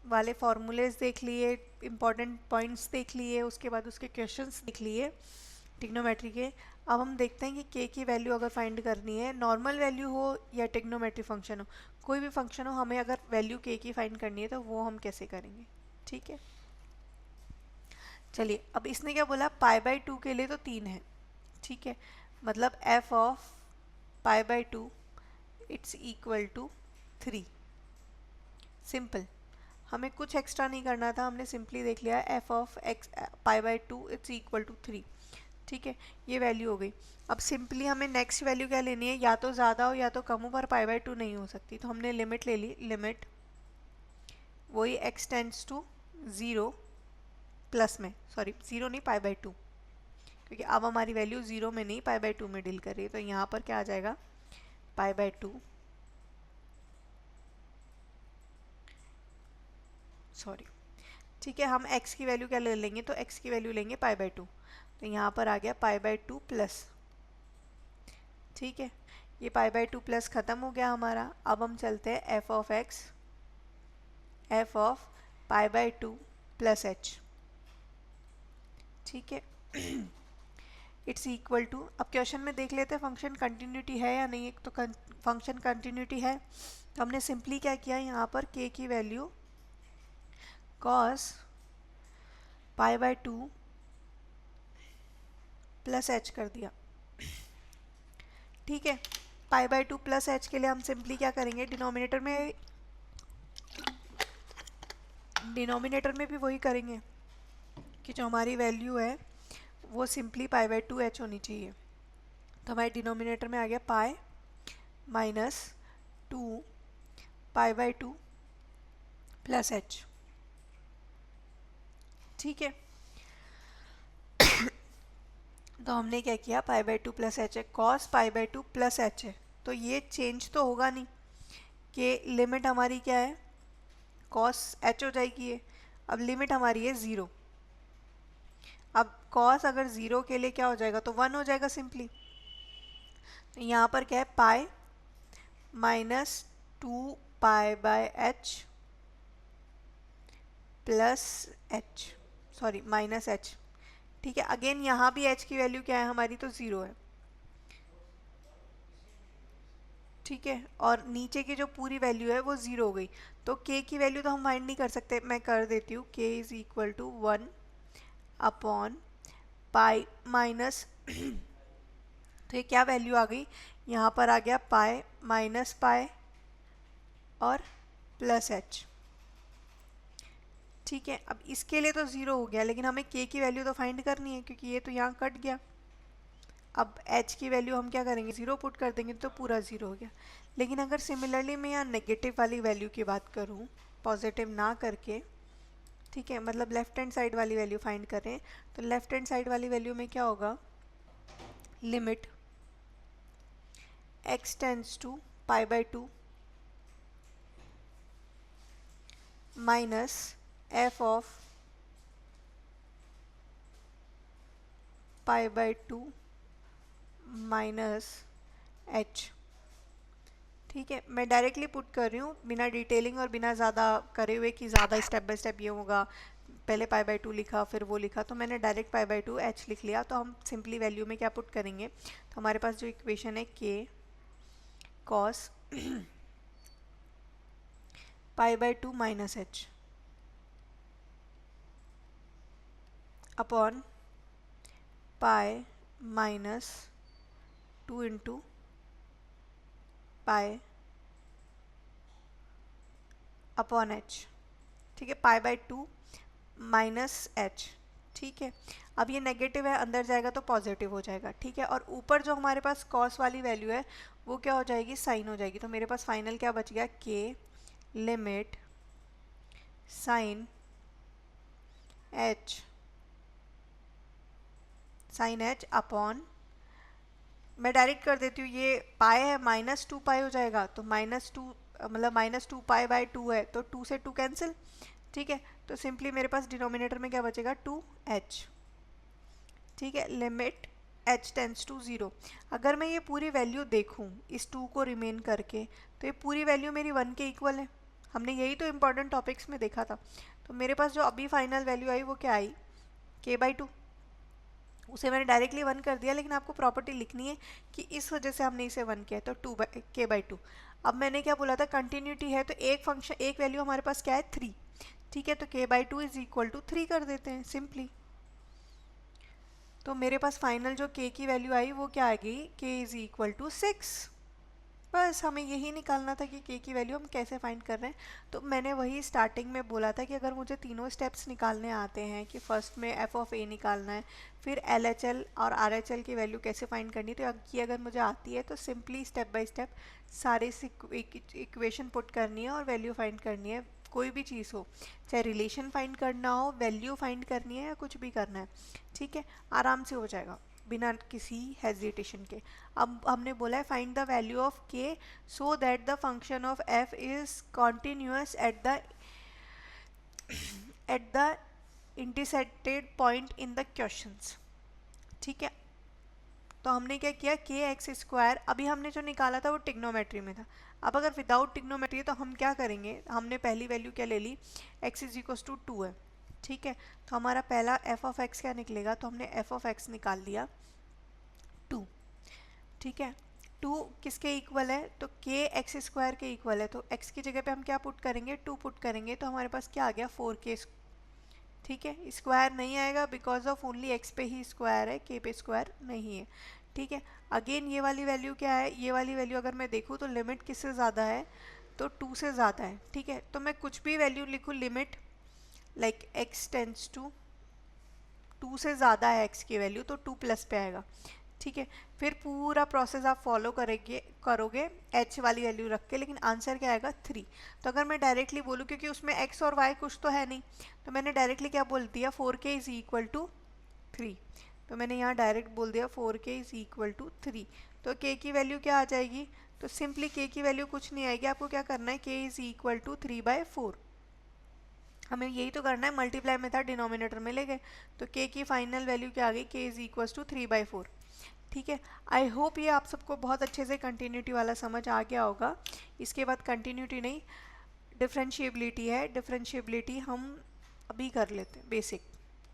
वाले फॉर्मूलेज देख लिए, इंपॉर्टेंट पॉइंट्स देख लिए, उसके बाद उसके क्वेश्चंस देख लिए टिग्नोमेट्री के। अब हम देखते हैं कि के की वैल्यू अगर फाइंड करनी है, नॉर्मल वैल्यू हो या टिग्नोमेट्री फंक्शन हो, कोई भी फंक्शन हो, हमें अगर वैल्यू के की फाइंड करनी है तो वो हम कैसे करेंगे। ठीक है, चलिए, अब इसने क्या बोला, π/2 के लिए तो 3 है। ठीक है, मतलब f of π/2 it's equal to 3। Simple, हमें कुछ एक्स्ट्रा नहीं करना था, हमने सिंपली देख लिया f of x π/2 it's equal to 3। ठीक है, ये वैल्यू हो गई। अब सिंपली हमें नेक्स्ट वैल्यू क्या लेनी है, या तो ज़्यादा हो या तो कम हो, पर π/2 नहीं हो सकती, तो हमने लिमिट ले ली, लिमिट वही x टेंस टू 0 प्लस में, सॉरी 0 नहीं, π/2, क्योंकि अब हमारी वैल्यू 0 में नहीं π/2 में डील कर रही है, तो यहाँ पर क्या आ जाएगा, π/2, सॉरी, ठीक है, हम x की वैल्यू क्या ले लेंगे, तो x की वैल्यू लेंगे π/2, तो यहाँ पर आ गया π/2 प्लस। ठीक है, ये π/2 प्लस ख़त्म हो गया हमारा। अब हम चलते हैं f of x, f of π/2 plus h। ठीक है, इट्स इक्वल टू, अब क्वेश्चन में देख लेते हैं फंक्शन कंटिन्यूटी है या नहीं। एक तो फंक्शन कंटिन्यूटी है, तो हमने सिंपली क्या किया, यहाँ पर k की value cos pi by 2 plus h कर दिया। ठीक है, पाई बाय 2 प्लस h के लिए हम सिंपली क्या करेंगे, डिनोमिनेटर में भी वही करेंगे कि जो हमारी वैल्यू है वो सिंपली पाई बाय 2 h होनी चाहिए। तो हमारे डिनोमिनेटर में आ गया pi minus 2 pi by 2 plus h। ठीक है, तो हमने क्या किया, पाई बाय 2 प्लस h है, cos pi by 2 plus h है, तो ये चेंज तो होगा नहीं कि लिमिट हमारी क्या है, कॉस h हो जाएगी ये। अब लिमिट हमारी है 0। अब कॉस अगर 0 के लिए क्या हो जाएगा, तो 1 हो जाएगा सिंपली। तो यहाँ पर क्या है, pi minus 2 pi by h plus h, sorry minus h। ठीक है, अगेन यहाँ भी h की वैल्यू क्या है हमारी, तो 0 है। ठीक है, और नीचे की जो पूरी वैल्यू है वो 0 हो गई। तो k की वैल्यू तो हम फाइंड नहीं कर सकते, मैं कर देती हूँ, k is equal to 1 upon pi minus तो ये क्या वैल्यू आ गई, यहाँ पर आ गया पाई माइनस पाई और प्लस h। ठीक है, अब इसके लिए तो 0 हो गया, लेकिन हमें k की वैल्यू तो फाइंड करनी है क्योंकि ये तो यहाँ कट गया। अब h की वैल्यू हम क्या करेंगे, 0 पुट कर देंगे तो पूरा 0 हो गया। लेकिन अगर सिमिलरली मैं यहाँ नेगेटिव वाली वैल्यू की बात करूँ, पॉजिटिव ना करके, ठीक है, मतलब लेफ्ट हैंड साइड वाली वैल्यू फाइंड करें, तो लेफ्ट हैंड साइड वाली वैल्यू में क्या होगा, limit x tends to pi by 2 minus f of pi by 2 minus h। ठीक है, मैं डायरेक्टली पुट कर रही हूँ बिना डिटेलिंग और बिना ज़्यादा करे हुए कि ज़्यादा स्टेप बाय स्टेप ये होगा, पहले पाई बाय 2 लिखा फिर वो लिखा, तो मैंने डायरेक्ट पाई बाय 2 h लिख लिया। तो हम सिंपली वैल्यू में क्या पुट करेंगे, तो हमारे पास जो इक्वेशन है k cos pi by 2 minus h upon pi minus 2 into pi upon h। ठीक है, पाई बाय 2 माइनस h। ठीक है, अब ये नेगेटिव है, अंदर जाएगा तो पॉजिटिव हो जाएगा। ठीक है, और ऊपर जो हमारे पास कॉस वाली वैल्यू है वो क्या हो जाएगी, साइन हो जाएगी। तो मेरे पास फाइनल क्या बच गया, k limit sine h upon, मैं डायरेक्ट कर देती हूँ, ये पाई है माइनस 2 पाई हो जाएगा, तो माइनस 2 मतलब माइनस 2 पाई बाय 2 है, तो 2 से 2 कैंसिल। ठीक है, तो सिंपली मेरे पास डिनोमिनेटर में क्या बचेगा, 2h। ठीक है, लिमिट h टेंड्स टू 0। अगर मैं ये पूरी वैल्यू देखूँ इस 2 को रिमेन करके, तो ये पूरी वैल्यू मेरी 1 के इक्वल है। हमने यही तो इम्पोर्टेंट टॉपिक्स में देखा था। तो मेरे पास जो अभी फाइनल वैल्यू आई वो क्या आई, k बाई 2। उसे मैंने डायरेक्टली 1 कर दिया, लेकिन आपको प्रॉपर्टी लिखनी है कि इस वजह से हमने इसे 1 किया, तो k बाई 2। अब मैंने क्या बोला था, कंटिन्यूटी है, तो एक वैल्यू हमारे पास क्या है, 3। ठीक है, तो k by 2 is equal to 3 कर देते हैं सिंपली। तो मेरे पास फाइनल जो k की वैल्यू आई वो क्या आ गई, k इज इक्वल टू 6। बस हमें यही निकालना था कि k की वैल्यू हम कैसे फाइंड कर रहे हैं। तो मैंने वही स्टार्टिंग में बोला था कि अगर मुझे तीनों स्टेप्स निकालने आते हैं, कि फर्स्ट में f ऑफ a निकालना है, फिर LHL और RHL की वैल्यू कैसे फाइंड करनी है, तो ये अगर मुझे आती है तो सिंपली स्टेप बाय स्टेप सारे इक्वेशन पुट करनी है और वैल्यू फाइंड करनी है। कोई भी चीज़ हो, चाहे रिलेशन फाइंड करना हो, वैल्यू फाइंड करनी है, या कुछ भी करना है, ठीक है, आराम से हो जाएगा बिना किसी हेजिटेशन के। अब हमने बोला है find the value of k so that the function of f is continuous at the intersected point in the questions. ठीक है, तो हमने क्या किया, के एक्स स्क्वायर अभी हमने जो निकाला था वो टिग्नोमेट्री में था। अब अगर विदाउट टिग्नोमेट्री तो हम क्या करेंगे, हमने पहली वैल्यू क्या ले ली, x इज इक्वल टू 2 है। ठीक है, तो हमारा पहला f ऑफ x क्या निकलेगा, तो हमने f ऑफ x निकाल लिया। ठीक है। 2 किसके इक्वल है, तो k एक्स स्क्वायर के इक्वल है, तो x की जगह पे हम क्या पुट करेंगे, 2 पुट करेंगे, तो हमारे पास क्या आ गया 4k। ठीक है, स्क्वायर नहीं आएगा बिकॉज ऑफ ओनली x पे ही स्क्वायर है, k पे स्क्वायर नहीं है। ठीक है, अगेन ये वाली वैल्यू क्या है, ये वाली वैल्यू अगर मैं देखूँ तो लिमिट किससे ज़्यादा है, तो 2 से ज़्यादा है। ठीक है, तो मैं कुछ भी वैल्यू लिखूँ, limit like x tends to 2 से ज़्यादा है x की वैल्यू, तो 2 प्लस पे आएगा। ठीक है, फिर पूरा प्रोसेस आप फॉलो करोगे h वाली वैल्यू रख के, लेकिन आंसर क्या आएगा 3। तो अगर मैं डायरेक्टली बोलूँ, क्योंकि उसमें x और y कुछ तो है नहीं, तो मैंने डायरेक्टली क्या बोल दिया, 4k इज इक्वल टू 3। तो मैंने यहाँ डायरेक्ट बोल दिया 4k इज इक्वल टू 3। तो k की वैल्यू क्या आ जाएगी, तो सिंपली k की वैल्यू कुछ नहीं आएगी, आपको क्या करना है, k इज इक्वल टू 3/4। हमें यही तो करना है, मल्टीप्लाई में था, डिनोमिनेटर में ले गए, तो k की फाइनल वैल्यू क्या आ गई, k इज इक्वल टू 3/4। ठीक है, आई होप ये आप सबको बहुत अच्छे से कंटिन्यूटी वाला समझ आ गया होगा। इसके बाद कंटिन्यूटी नहीं, डिफरेंशिएबिलिटी है। डिफरेंशिएबिलिटी हम अभी कर लेते हैं बेसिक।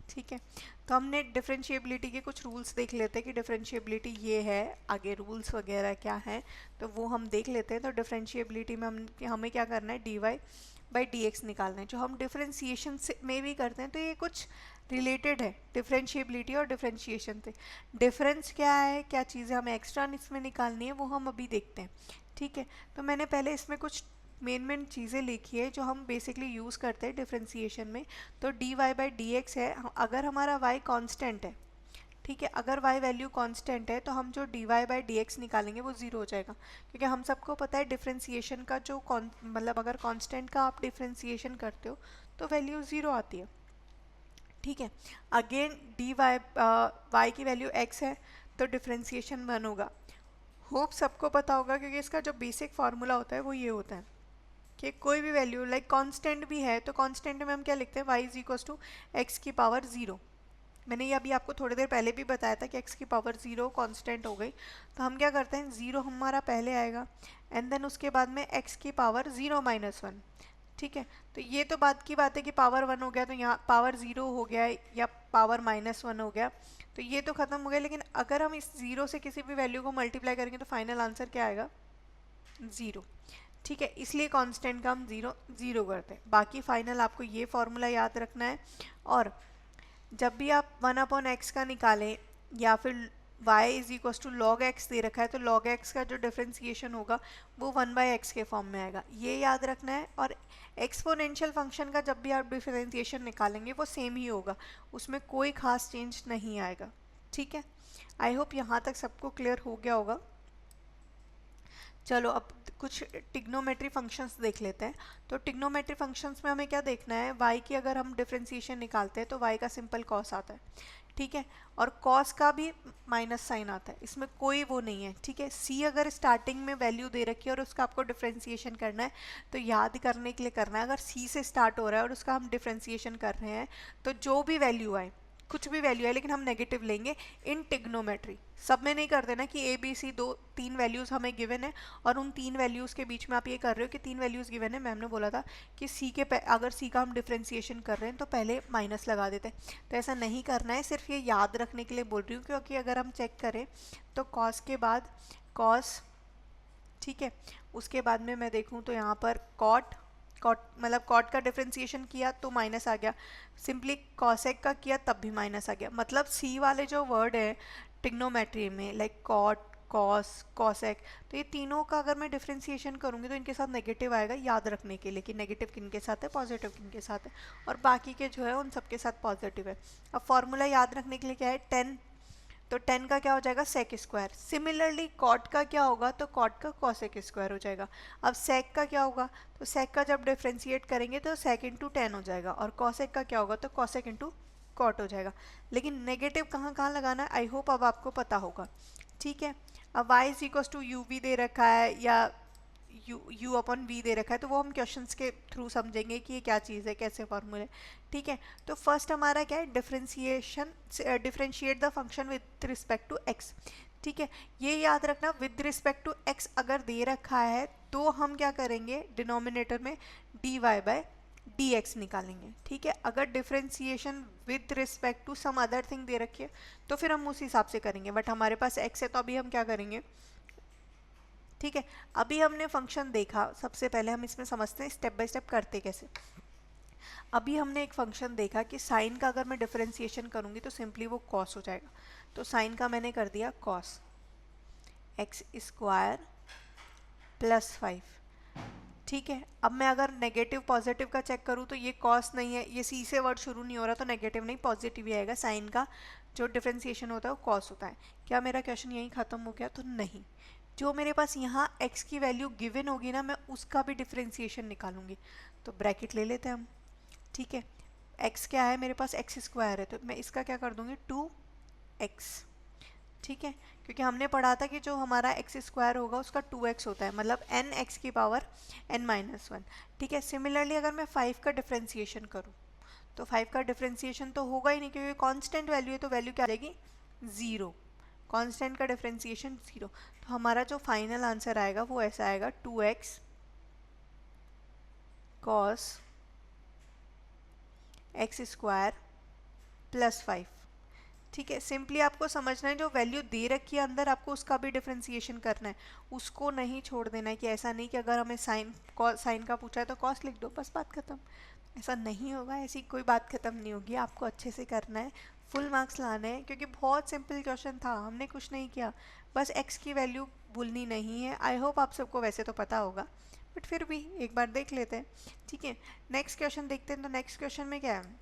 ठीक है, तो हमने डिफरेंशिएबिलिटी के कुछ रूल्स देख लेते हैं कि डिफरेंशिएबिलिटी ये है, आगे रूल्स वगैरह क्या हैं तो वो हम देख लेते हैं। तो डिफरेंशिएबिलिटी में हमें क्या करना है, dy/dx निकालना है, जो हम डिफरेंशिएशन से में भी करते हैं। तो ये कुछ रिलेटेड है डिफरेंशिएबिलिटी और डिफरेंशिएशन से। डिफरेंस क्या है, क्या चीज़ें हमें एक्स्ट्रा इसमें निकालनी है, वो हम अभी देखते हैं। ठीक है, तो मैंने पहले इसमें कुछ मेन चीज़ें लिखी है जो हम बेसिकली यूज़ करते हैं डिफरेंशिएशन में। तो dy/dx है, अगर हमारा y कांस्टेंट है, ठीक है, अगर y वैल्यू कांस्टेंट है तो हम जो dy/dx निकालेंगे वो ज़ीरो हो जाएगा, क्योंकि हम सबको पता है डिफरेंशिएशन का जो मतलब अगर कांस्टेंट का आप डिफरेंशिएशन करते हो तो वैल्यू ज़ीरो आती है। ठीक है, अगेन y की वैल्यू x है तो डिफरेंशिएशन 1 होगा। होप सबको पता होगा, क्योंकि इसका जो बेसिक फार्मूला होता है वो ये होता है कि कोई भी वैल्यू लाइक कांस्टेंट भी है तो कांस्टेंट में हम क्या लिखते हैं, y is equal to x की पावर 0। मैंने ये अभी आपको थोड़ी देर पहले भी बताया था कि x की पावर 0 कांस्टेंट हो गई, तो हम क्या करते हैं, 0 हमारा पहले आएगा एंड देन उसके बाद में x की पावर 0-1। ठीक है, तो ये तो बात की बात है कि पावर 1 हो गया तो यहाँ पावर 0 हो गया या पावर -1 हो गया, तो ये तो ख़त्म हो गया। लेकिन अगर हम इस 0 से किसी भी वैल्यू को मल्टीप्लाई करेंगे तो फाइनल आंसर क्या आएगा, 0। ठीक है, इसलिए कांस्टेंट का हम 0 करते हैं। बाकी फाइनल आपको ये फॉर्मूला याद रखना है। और जब भी आप 1/x का निकालें या फिर y is equal to log x दे रखा है तो लॉग एक्स का जो डिफरेंशिएशन होगा वो 1/x के फॉर्म में आएगा, ये याद रखना है। और एक्सपोनेंशियल फंक्शन का जब भी आप डिफरेंशिएशन निकालेंगे वो सेम ही होगा, उसमें कोई खास चेंज नहीं आएगा। ठीक है, आई होप यहाँ तक सबको क्लियर हो गया होगा। चलो अब कुछ टिग्नोमेट्री फंक्शंस देख लेते हैं। तो टिग्नोमेट्री फंक्शंस में हमें क्या देखना है, y की अगर हम डिफरेंशिएशन निकालते हैं तो y का सिंपल कॉस आता है। ठीक है, और कॉस का भी माइनस साइन आता है, इसमें कोई वो नहीं है। ठीक है, c अगर स्टार्टिंग में वैल्यू दे रखी है और उसका आपको डिफरेंशिएशन करना है तो याद करने के लिए करना है, अगर c से स्टार्ट हो रहा है और उसका हम डिफरेंशिएशन कर रहे हैं तो जो भी वैल्यू आए, कुछ भी वैल्यू है लेकिन हम नेगेटिव लेंगे इन टिग्नोमेट्री। सब में नहीं कर देना कि ए बी सी 3 वैल्यूज़ हमें गिवन है और उन 3 वैल्यूज़ के बीच में आप ये कर रहे हो कि 3 वैल्यूज़ गिवन है। मैम ने बोला था कि अगर सी का हम डिफरेंशिएशन कर रहे हैं तो पहले माइनस लगा देते हैं, तो ऐसा नहीं करना है, सिर्फ ये याद रखने के लिए बोल रही हूँ। क्योंकि अगर हम चेक करें तो कॉस के बाद कॉस, ठीक है, उसके बाद में मैं देखूँ तो यहाँ पर कॉट मतलब कॉट का डिफरेंशिएशन किया तो माइनस आ गया, सिंपली कॉसेक का किया तब भी माइनस आ गया। मतलब सी वाले जो वर्ड है टिग्नोमेट्री में लाइक कॉट, कॉस, कॉसेक, तो ये तीनों का अगर मैं डिफरेंशिएशन करूँगी तो इनके साथ नेगेटिव आएगा, याद रखने के लिए कि नेगेटिव किन के साथ है, पॉजिटिव किन के साथ है, और बाकी के जो है उन सबके साथ पॉजिटिव है। अब फॉर्मूला याद रखने के लिए क्या है, 10, तो 10 का क्या हो जाएगा, सेक स्क्वायर। सिमिलरली कॉट का क्या होगा, तो कॉट का कॉसेक स्क्वायर हो जाएगा। अब सेक का क्या होगा, तो सेक का जब डिफ्रेंशिएट करेंगे तो सेक इंटू 10 हो जाएगा, और कॉसेक का क्या होगा, तो कॉसेक इंटू कॉट हो जाएगा। लेकिन नेगेटिव कहाँ कहाँ लगाना है, आई होप अब आपको पता होगा। ठीक है, अब y is equal to u v दे रखा है या u अपॉन v दे रखा है, तो वो हम क्वेश्चंस के थ्रू समझेंगे कि ये क्या चीज़ है, कैसे फॉर्मूले। ठीक है, तो फर्स्ट हमारा क्या है, differentiate the function with respect to x। ठीक है, ये याद रखना, विद रिस्पेक्ट टू x अगर दे रखा है तो हम क्या करेंगे, डिनोमिनेटर में dy बाय dx निकालेंगे, ठीक है। अगर differentiation with respect to some other thing दे रखी है तो फिर हम उस हिसाब से करेंगे, बट हमारे पास x है तो अभी हम क्या करेंगे, ठीक है। अभी हमने फंक्शन देखा, सबसे पहले हम इसमें समझते हैं स्टेप बाय स्टेप करते कैसे। अभी हमने एक फंक्शन देखा कि साइन का अगर मैं डिफरेंशिएशन करूंगी तो सिंपली वो कॉस हो जाएगा। तो साइन का मैंने कर दिया कॉस एक्स स्क्वायर प्लस 5, ठीक है। अब मैं अगर नेगेटिव पॉजिटिव का चेक करूँ तो ये कॉस नहीं है, ये सी से वर्ड शुरू नहीं हो रहा तो नेगेटिव नहीं पॉजिटिव ही आएगा। साइन का जो डिफरेंशिएशन होता है वो कॉस होता है। क्या मेरा क्वेश्चन यहीं ख़त्म हो गया? तो नहीं, जो मेरे पास यहाँ x की वैल्यू गिवन होगी ना, मैं उसका भी डिफरेंशिएशन निकालूंगी। तो ब्रैकेट ले लेते हैं हम, ठीक है। x क्या है मेरे पास, एक्स स्क्वायर है, तो मैं इसका क्या कर दूंगी 2x, ठीक है। क्योंकि हमने पढ़ा था कि जो हमारा एक्स स्क्वायर होगा उसका 2x होता है, मतलब n x की पावर n-1, ठीक है। सिमिलरली अगर मैं 5 का डिफरेंशिएशन करूँ तो 5 का डिफरेंशिएशन तो होगा ही नहीं क्योंकि कांस्टेंट वैल्यू है, तो वैल्यू क्या आ जाएगी 0। कांस्टेंट का डिफरेंशिएशन 0। तो हमारा जो फाइनल आंसर आएगा वो ऐसा आएगा 2x cos x square plus 5, ठीक है। सिंपली आपको समझना है जो वैल्यू दे रखी है अंदर आपको उसका भी डिफरेंशिएशन करना है, उसको नहीं छोड़ देना है। कि ऐसा नहीं कि अगर हमें साइन का पूछा है तो कॉस लिख दो बस बात खत्म, ऐसा नहीं होगा। ऐसी कोई बात खत्म नहीं होगी, आपको अच्छे से करना है, फुल मार्क्स लाने हैं, क्योंकि बहुत सिंपल क्वेश्चन था, हमने कुछ नहीं किया, बस एक्स की वैल्यू भूलनी नहीं है। आई होप आप सबको वैसे तो पता होगा, बट फिर भी एक बार देख लेते हैं, ठीक है। नेक्स्ट क्वेश्चन देखते हैं। तो नेक्स्ट क्वेश्चन में क्या है,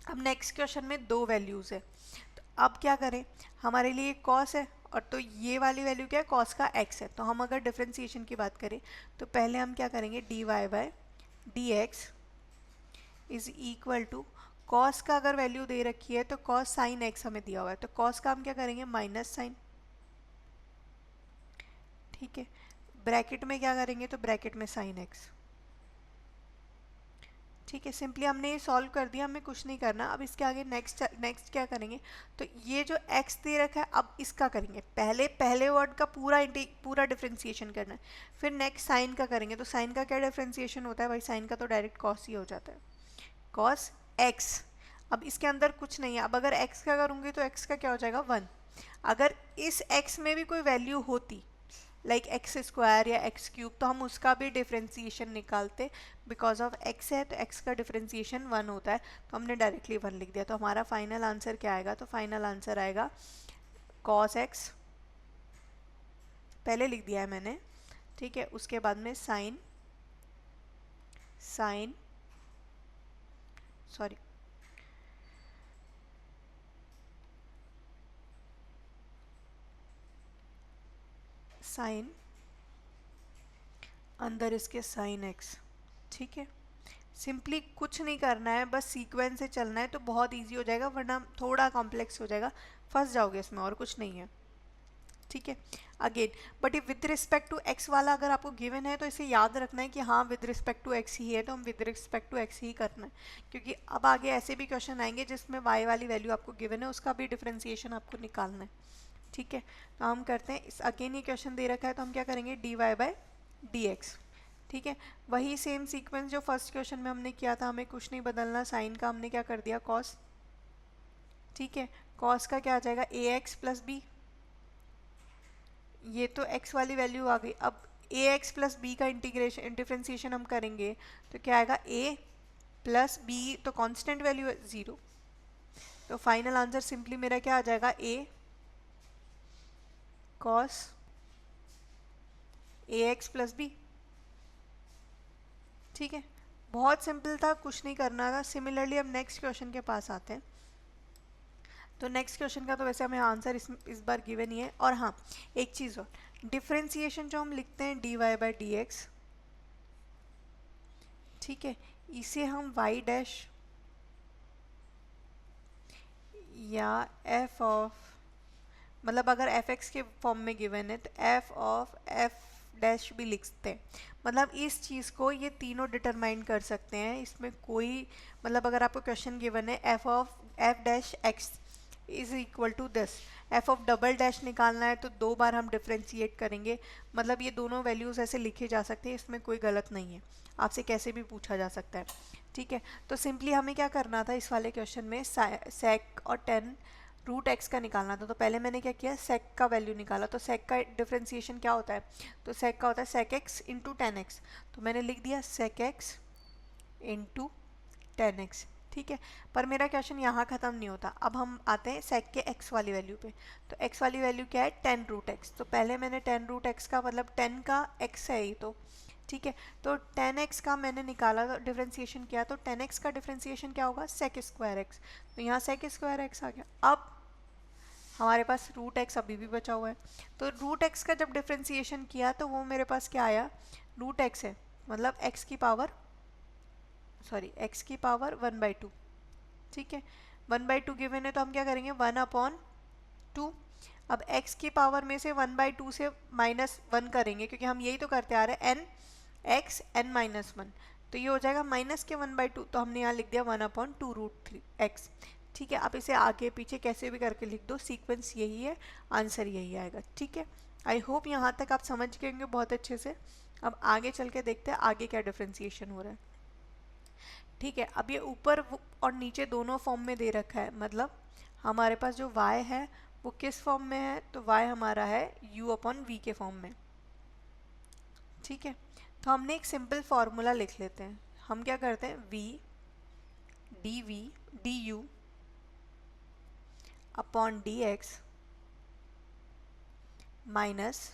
अब नेक्स्ट क्वेश्चन में 2 वैल्यूज़ है। तो अब क्या करें, हमारे लिए कॉस है और तो ये वाली वैल्यू क्या है, कॉस का एक्स है। तो हम अगर डिफरेंशिएशन की बात करें तो पहले हम क्या करेंगे, d y by d x is equal to, cos का अगर वैल्यू दे रखी है तो कॉस साइन एक्स हमें दिया हुआ है, तो कॉस का हम क्या करेंगे माइनस साइन, ठीक है। ब्रैकेट में क्या करेंगे, तो ब्रैकेट में साइन एक्स, ठीक है। सिंपली हमने ये सॉल्व कर दिया, हमें कुछ नहीं करना। अब इसके आगे नेक्स्ट क्या करेंगे, तो ये जो x दे रखा है अब इसका करेंगे, पहले वर्ड का पूरा डिफरेंशिएशन करना है, फिर नेक्स्ट साइन का करेंगे। तो साइन का क्या डिफरेंशिएशन होता है भाई, साइन का तो डायरेक्ट कॉस ही हो जाता है, कॉस x। अब इसके अंदर कुछ नहीं है, अब अगर x का करूँगी तो x का क्या हो जाएगा 1। अगर इस x में भी कोई वैल्यू होती लाइक एक्स स्क्वायर या एक्स क्यूब तो हम उसका भी डिफरेंशिएशन निकालते, बिकॉज ऑफ एक्स है तो एक्स का डिफरेंशिएशन 1 होता है, तो हमने डायरेक्टली 1 लिख दिया। तो हमारा फाइनल आंसर क्या आएगा, तो फाइनल आंसर आएगा कॉस एक्स, पहले लिख दिया है मैंने, ठीक है। उसके बाद में साइन साइन सॉरी साइन अंदर इसके साइन एक्स, ठीक है। सिंपली कुछ नहीं करना है, बस सीक्वेंस से चलना है तो बहुत इजी हो जाएगा, वरना थोड़ा कॉम्प्लेक्स हो जाएगा, फंस जाओगे इसमें, और कुछ नहीं है, ठीक है। अगेन बट ये विद रिस्पेक्ट टू एक्स वाला अगर आपको गिवन है तो इसे याद रखना है कि हाँ विद रिस्पेक्ट टू एक्स ही है, तो हम विद रिस्पेक्ट टू एक्स ही करना है, क्योंकि अब आगे ऐसे भी क्वेश्चन आएंगे जिसमें वाई वाली वैल्यू आपको गिवन है उसका भी डिफरेंशिएशन आपको निकालना है, ठीक है। तो हम करते हैं, इस अगेन ये क्वेश्चन दे रखा है तो हम क्या करेंगे d y by d x, ठीक है। वही सेम सीक्वेंस जो फर्स्ट क्वेश्चन में हमने किया था, हमें कुछ नहीं बदलना, साइन का हमने क्या कर दिया कॉस, ठीक है। कॉस का क्या आ जाएगा ए एक्स प्लस बी, ये तो x वाली वैल्यू आ गई। अब ए एक्स प्लस बी का इंटीग्रेशन डिफरेंशिएशन हम करेंगे तो क्या आएगा a प्लस बी, तो कांस्टेंट वैल्यू है 0, तो फाइनल आंसर सिंपली मेरा क्या आ जाएगा a cos a x plus b, ठीक है। बहुत सिंपल था, कुछ नहीं करना था। सिमिलरली अब नेक्स्ट क्वेश्चन के पास आते हैं। तो नेक्स्ट क्वेश्चन का तो वैसे हमें आंसर इस बार गिवन ही है। और हाँ एक चीज़ और, डिफरेंशिएशन जो हम लिखते हैं d y by d x, ठीक है, इसे हम वाई डैश या एफ ऑफ, मतलब अगर एफ एक्स के फॉर्म में गिवन है तो एफ ऑफ एफ डैश भी लिखते हैं। मतलब इस चीज़ को ये तीनों डिटरमाइन कर सकते हैं, इसमें कोई मतलब अगर आपको क्वेश्चन गिवन है f of f dash x is equal to this, f of double dash निकालना है तो 2 बार हम डिफ्रेंशिएट करेंगे। मतलब ये दोनों वैल्यूज़ ऐसे लिखे जा सकते हैं, इसमें कोई गलत नहीं है, आपसे कैसे भी पूछा जा सकता है। ठीक है, तो सिंपली हमें क्या करना था इस वाले क्वेश्चन में, सेक और टेन रूट एक्स का निकालना था। तो पहले मैंने क्या किया, सेक का वैल्यू निकाला। तो सेक का डिफ्रेंसिएशन क्या होता है, तो सेक का होता है sec x into tan x. तो मैंने लिख दिया sec x into tan x. ठीक है, पर मेरा क्वेश्चन यहाँ ख़त्म नहीं होता। अब हम आते हैं सेक के एक्स वाली वैल्यू पे। तो एक्स वाली वैल्यू क्या है, टेन रूट एक्स। तो पहले मैंने टेन रूट एक्स का मतलब 10 का एक्स है ये तो, ठीक है, तो 10x का मैंने निकाला, तो डिफ्रेंसिएशन किया, तो 10x का डिफ्रेंसिएशन क्या होगा, सेक स्क्वायर एक्स। तो यहाँ सेक स्क्वायर एक्स आ गया। अब हमारे पास रूट एक्स अभी भी बचा हुआ है। तो रूट एक्स का जब डिफ्रेंसिएशन किया तो वो मेरे पास क्या आया, रूट एक्स है, मतलब एक्स की पावर एक्स की पावर 1/2। ठीक है, 1/2 गिवन है तो हम क्या करेंगे, 1/2। अब x की पावर में से 1/2 से -1 करेंगे, क्योंकि हम यही तो करते आ रहे हैं, n x n -1। तो ये हो जाएगा माइनस के 1/2। तो हमने यहाँ लिख दिया 1/2√3x। ठीक है, आप इसे आगे पीछे कैसे भी करके लिख दो, सीक्वेंस यही है, आंसर यही आएगा। ठीक है, आई होप यहाँ तक आप समझ गए होंगे बहुत अच्छे से। अब आगे चल के देखते हैं आगे क्या डिफ्रेंसिएशन हो रहा है। ठीक है, अब ये ऊपर और नीचे दोनों फॉर्म में दे रखा है, मतलब हमारे पास जो y है वो किस फॉर्म में है, तो y हमारा है u/v के फॉर्म में। ठीक है, तो हमने एक सिंपल फार्मूला लिख लेते हैं। हम क्या करते हैं, v dv du upon dx minus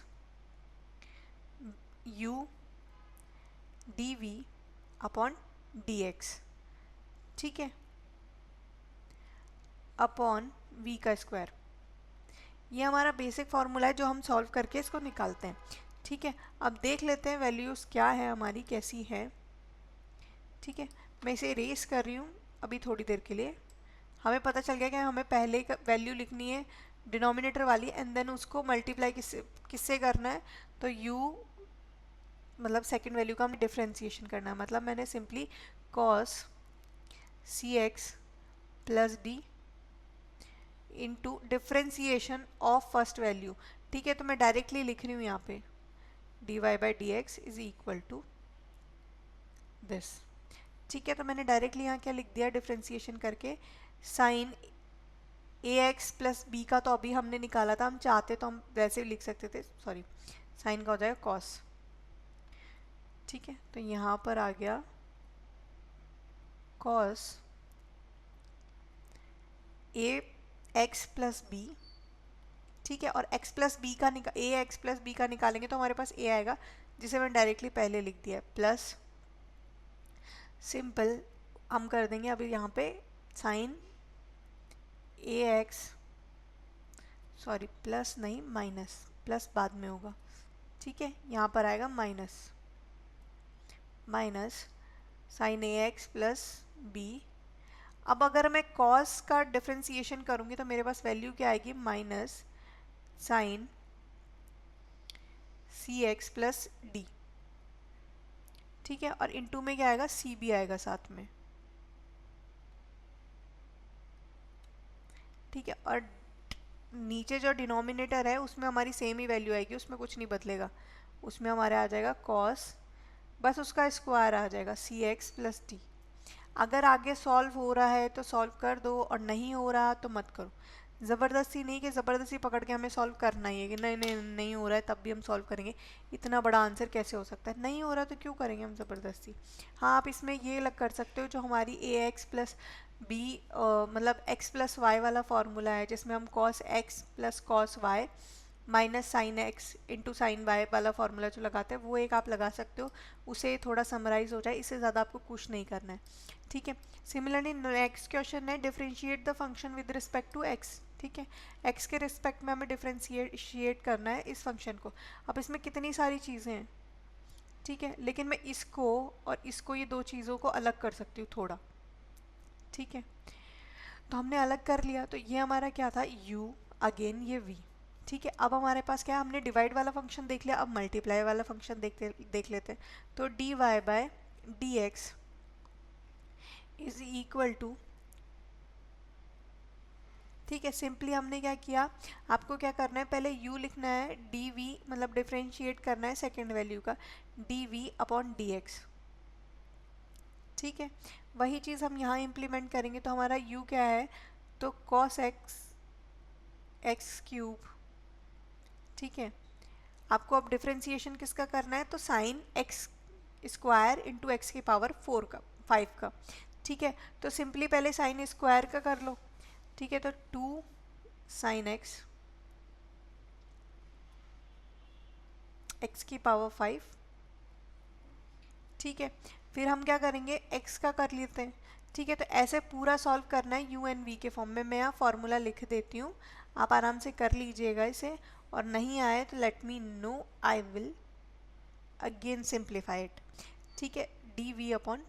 u dv upon dx, ठीक है, अपॉन v का स्क्वायर। ये हमारा बेसिक फार्मूला है जो हम सॉल्व करके इसको निकालते हैं। ठीक है, अब देख लेते हैं वैल्यूज़ क्या है हमारी, कैसी है। ठीक है, मैं इसे इरेज कर रही हूँ अभी थोड़ी देर के लिए। हमें पता चल गया कि हमें पहले वैल्यू लिखनी है डिनोमिनेटर वाली, एंड देन उसको मल्टीप्लाई किससे करना है, तो u मतलब सेकंड वैल्यू का हमें डिफ्रेंसिएशन करना है। मतलब मैंने simply cos cx plus D into differentiation of first value. ठीक है, तो मैं डायरेक्टली लिख रही हूँ यहाँ पे dy/dx is equal to this. ठीक है, तो मैंने डायरेक्टली यहाँ क्या लिख दिया, डिफ्रेंसिएशन करके साइन ax प्लस बी का तो अभी हमने निकाला था, हम चाहते तो हम वैसे भी लिख सकते थे, सॉरी, साइन का हो जाएगा cos। ठीक है, तो यहाँ पर आ गया cos ax प्लस बी। ठीक है, और x प्लस बी का ax प्लस बी का निकालेंगे तो हमारे पास a आएगा, जिसे मैंने डायरेक्टली पहले लिख दिया, प्लस सिंपल हम कर देंगे अभी यहाँ पे साइन ax, सॉरी प्लस नहीं माइनस, प्लस बाद में होगा। ठीक है, यहाँ पर आएगा minus sine ax plus b. अब अगर मैं cos का डिफ्रेंसिएशन करूँगी तो मेरे पास वैल्यू क्या आएगी, minus sine cx plus d. ठीक है, और इनटू में क्या आएगा, सी भी आएगा साथ में। ठीक है, और नीचे जो डिनोमिनेटर है उसमें हमारी सेम ही वैल्यू आएगी, उसमें कुछ नहीं बदलेगा। उसमें हमारे आ जाएगा cos, बस उसका स्क्वायर आ जाएगा cx प्लस डी। अगर आगे सॉल्व हो रहा है तो सॉल्व कर दो, और नहीं हो रहा तो मत करो। ज़बरदस्ती नहीं कि ज़बरदस्ती पकड़ के हमें सॉल्व करना ही है कि नहीं नहीं नहीं हो रहा है तब भी हम सॉल्व करेंगे, इतना बड़ा आंसर कैसे हो सकता है, नहीं हो रहा तो क्यों करेंगे हम ज़बरदस्ती। हाँ, आप इसमें ये लग कर सकते हो, जो हमारी ए एक्स प्लस बी मतलब एक्स प्लस वाई वाला फार्मूला है, जिसमें हम cos x plus cos y minus sine x into sine y वाला फार्मूला जो लगाते हैं, वो एक आप लगा सकते हो, उसे थोड़ा समराइज हो जाए, इससे ज़्यादा आपको कुछ नहीं करना है। ठीक है, सिमिलरली नेक्स्ट क्वेश्चन है differentiate the function with respect to x. ठीक है, एक्स के रिस्पेक्ट में हमें डिफरेंशिएट करना है इस फंक्शन को। अब इसमें कितनी सारी चीज़ें हैं, ठीक है, लेकिन मैं इसको और इसको, ये दो चीज़ों को अलग कर सकती हूँ थोड़ा। ठीक है, तो हमने अलग कर लिया, तो ये हमारा क्या था, u, अगेन ये v। ठीक है, अब हमारे पास क्या है, हमने डिवाइड वाला फंक्शन देख लिया, अब मल्टीप्लाई वाला फंक्शन देख लेते हैं। तो dy/dx इज इक्वल टू ठीक है, सिंपली हमने क्या किया, आपको क्या करना है, पहले u लिखना है, dv मतलब डिफ्रेंशिएट करना है सेकेंड वैल्यू का, dv अपॉन dx। ठीक है, वही चीज़ हम यहाँ इम्प्लीमेंट करेंगे, तो हमारा u क्या है, तो cos x एक्स क्यूब। ठीक है, आपको अब डिफ्रेंसिएशन किसका करना है, तो sine x square into x की पावर 5 का। ठीक है, तो सिंपली पहले साइन स्क्वायर का कर लो। ठीक है, तो 2 साइन एक्स एक्स की पावर 5। ठीक है, फिर हम क्या करेंगे, x का कर लेते हैं। ठीक है, तो ऐसे पूरा सॉल्व करना है u एंड v के फॉर्म में। मैं यहाँ फॉर्मूला लिख देती हूँ, आप आराम से कर लीजिएगा इसे, और नहीं आए तो let me know, I will again simplify it. ठीक है, डी वी अपॉन,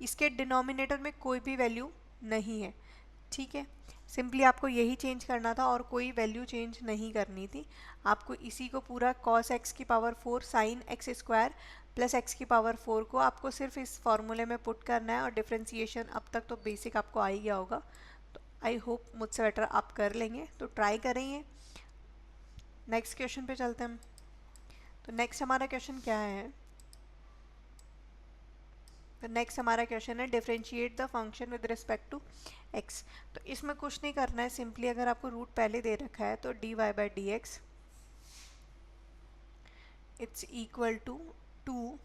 इसके डिनोमिनेटर में कोई भी वैल्यू नहीं है। ठीक है, सिंपली आपको यही चेंज करना था और कोई वैल्यू चेंज नहीं करनी थी। आपको इसी को पूरा cos x की power 4 sine x square plus x की पावर 4 को आपको सिर्फ इस फॉर्मूले में पुट करना है, और डिफ्रेंसिएशन अब तक तो बेसिक आपको आ ही गया होगा, तो आई होप मुझसे बेटर आप कर लेंगे, तो ट्राई करेंगे। नेक्स्ट क्वेश्चन पे चलते हैं। तो नेक्स्ट हमारा क्वेश्चन क्या है, तो नेक्स्ट हमारा क्वेश्चन है differentiate the function with respect to x. तो इसमें कुछ नहीं करना है, सिंपली अगर आपको रूट पहले दे रखा है तो d y by d x it's equal to 2।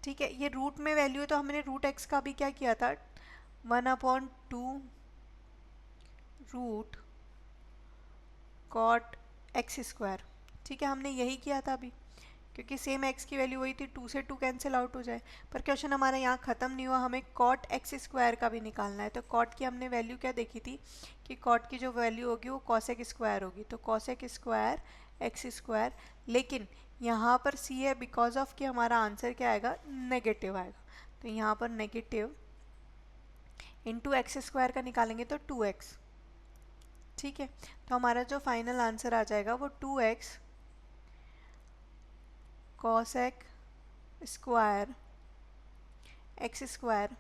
ठीक है, ये रूट में वैल्यू है, तो हमने रूट एक्स का भी क्या किया था, 1/2 रूट कॉट एक्स स्क्वायर। ठीक है, हमने यही किया था अभी, क्योंकि सेम x की वैल्यू वही थी, 2 से 2 कैंसिल आउट हो जाए। पर क्वेश्चन हमारा यहाँ ख़त्म नहीं हुआ, हमें कॉट एक्स स्क्वायर का भी निकालना है। तो कॉट की हमने वैल्यू क्या देखी थी, कि कॉट की जो वैल्यू होगी वो कॉसेक स्क्वायर होगी, तो कॉसेक स्क्वायर एक्स स्क्वायर। लेकिन यहाँ पर c है, बिकॉज ऑफ कि हमारा आंसर क्या आएगा, नेगेटिव आएगा, तो यहाँ पर नेगेटिव इंटू एक्स स्क्वायर का निकालेंगे तो 2x। ठीक है, तो हमारा जो फाइनल आंसर आ जाएगा वो 2x cosec square x square.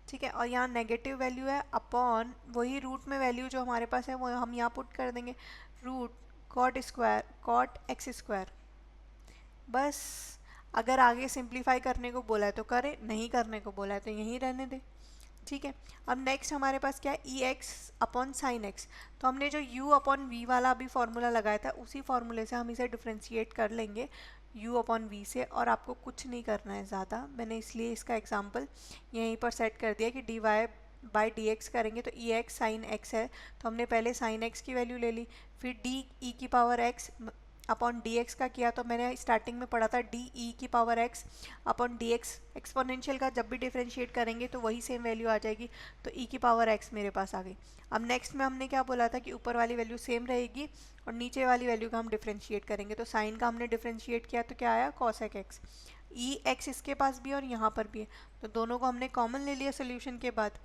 ठीक है, और यहाँ नेगेटिव वैल्यू है अपॉन वही रूट में वैल्यू जो हमारे पास है वो हम यहाँ पुट कर देंगे, root cot square cot x square. बस, अगर आगे सिंप्लीफाई करने को बोला है तो करें, नहीं करने को बोला है तो यहीं रहने दें। ठीक है, अब नेक्स्ट हमारे पास क्या है, ई एक्स अपॉन साइन एक्स। तो हमने जो u अपॉन वी वाला अभी फॉर्मूला लगाया था, उसी फॉर्मूले से हम इसे डिफ्रेंशिएट कर लेंगे u अपॉन वी से, और आपको कुछ नहीं करना है ज़्यादा। मैंने इसलिए इसका एग्जांपल यहीं पर सेट कर दिया कि d y by d x करेंगे तो ई एक्स साइन एक्स है, तो हमने पहले साइन एक्स की वैल्यू ले ली, फिर डी ई की power x upon D x का किया, तो मैंने स्टार्टिंग में पढ़ा था डी ई की power x upon D x. Exponential का जब भी डिफरेंशिएट करेंगे तो वही सेम वैल्यू आ जाएगी, तो ई की पावर एक्स मेरे पास आ गई। अब नेक्स्ट में हमने क्या बोला था कि ऊपर वाली वैल्यू सेम रहेगी और नीचे वाली वैल्यू का हम डिफरेंशिएट करेंगे, तो साइन का हमने डिफरेंशिएट किया तो क्या आया, कॉसेक एक्स। ई एक्स इसके पास भी और यहाँ पर भी है, तो दोनों को हमने कॉमन ले लिया सोल्यूशन के बाद,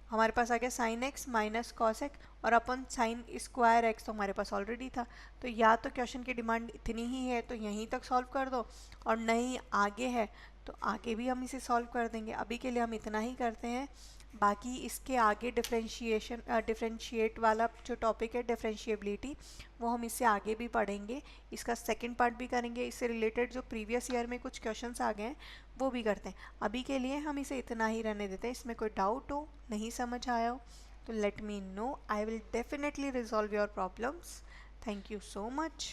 हमारे पास आ गया साइन एक्स माइनस कॉसेक, और अपन साइन स्क्वायर एक्स तो हमारे पास ऑलरेडी था। तो या तो क्वेश्चन की डिमांड इतनी ही है तो यहीं तक सॉल्व कर दो, और नहीं आगे है तो आगे भी हम इसे सॉल्व कर देंगे। अभी के लिए हम इतना ही करते हैं, बाकी इसके आगे डिफरेंशिएट वाला जो टॉपिक है डिफरेंशिएबिलिटी, वो हम इससे आगे भी पढ़ेंगे, इसका सेकंड पार्ट भी करेंगे, इससे रिलेटेड जो प्रीवियस ईयर में कुछ क्वेश्चंस आ गए हैं वो भी करते हैं। अभी के लिए हम इसे इतना ही रहने देते हैं। इसमें कोई डाउट हो, नहीं समझ आया हो तो let me know. I will definitely resolve your problems. Thank you so much.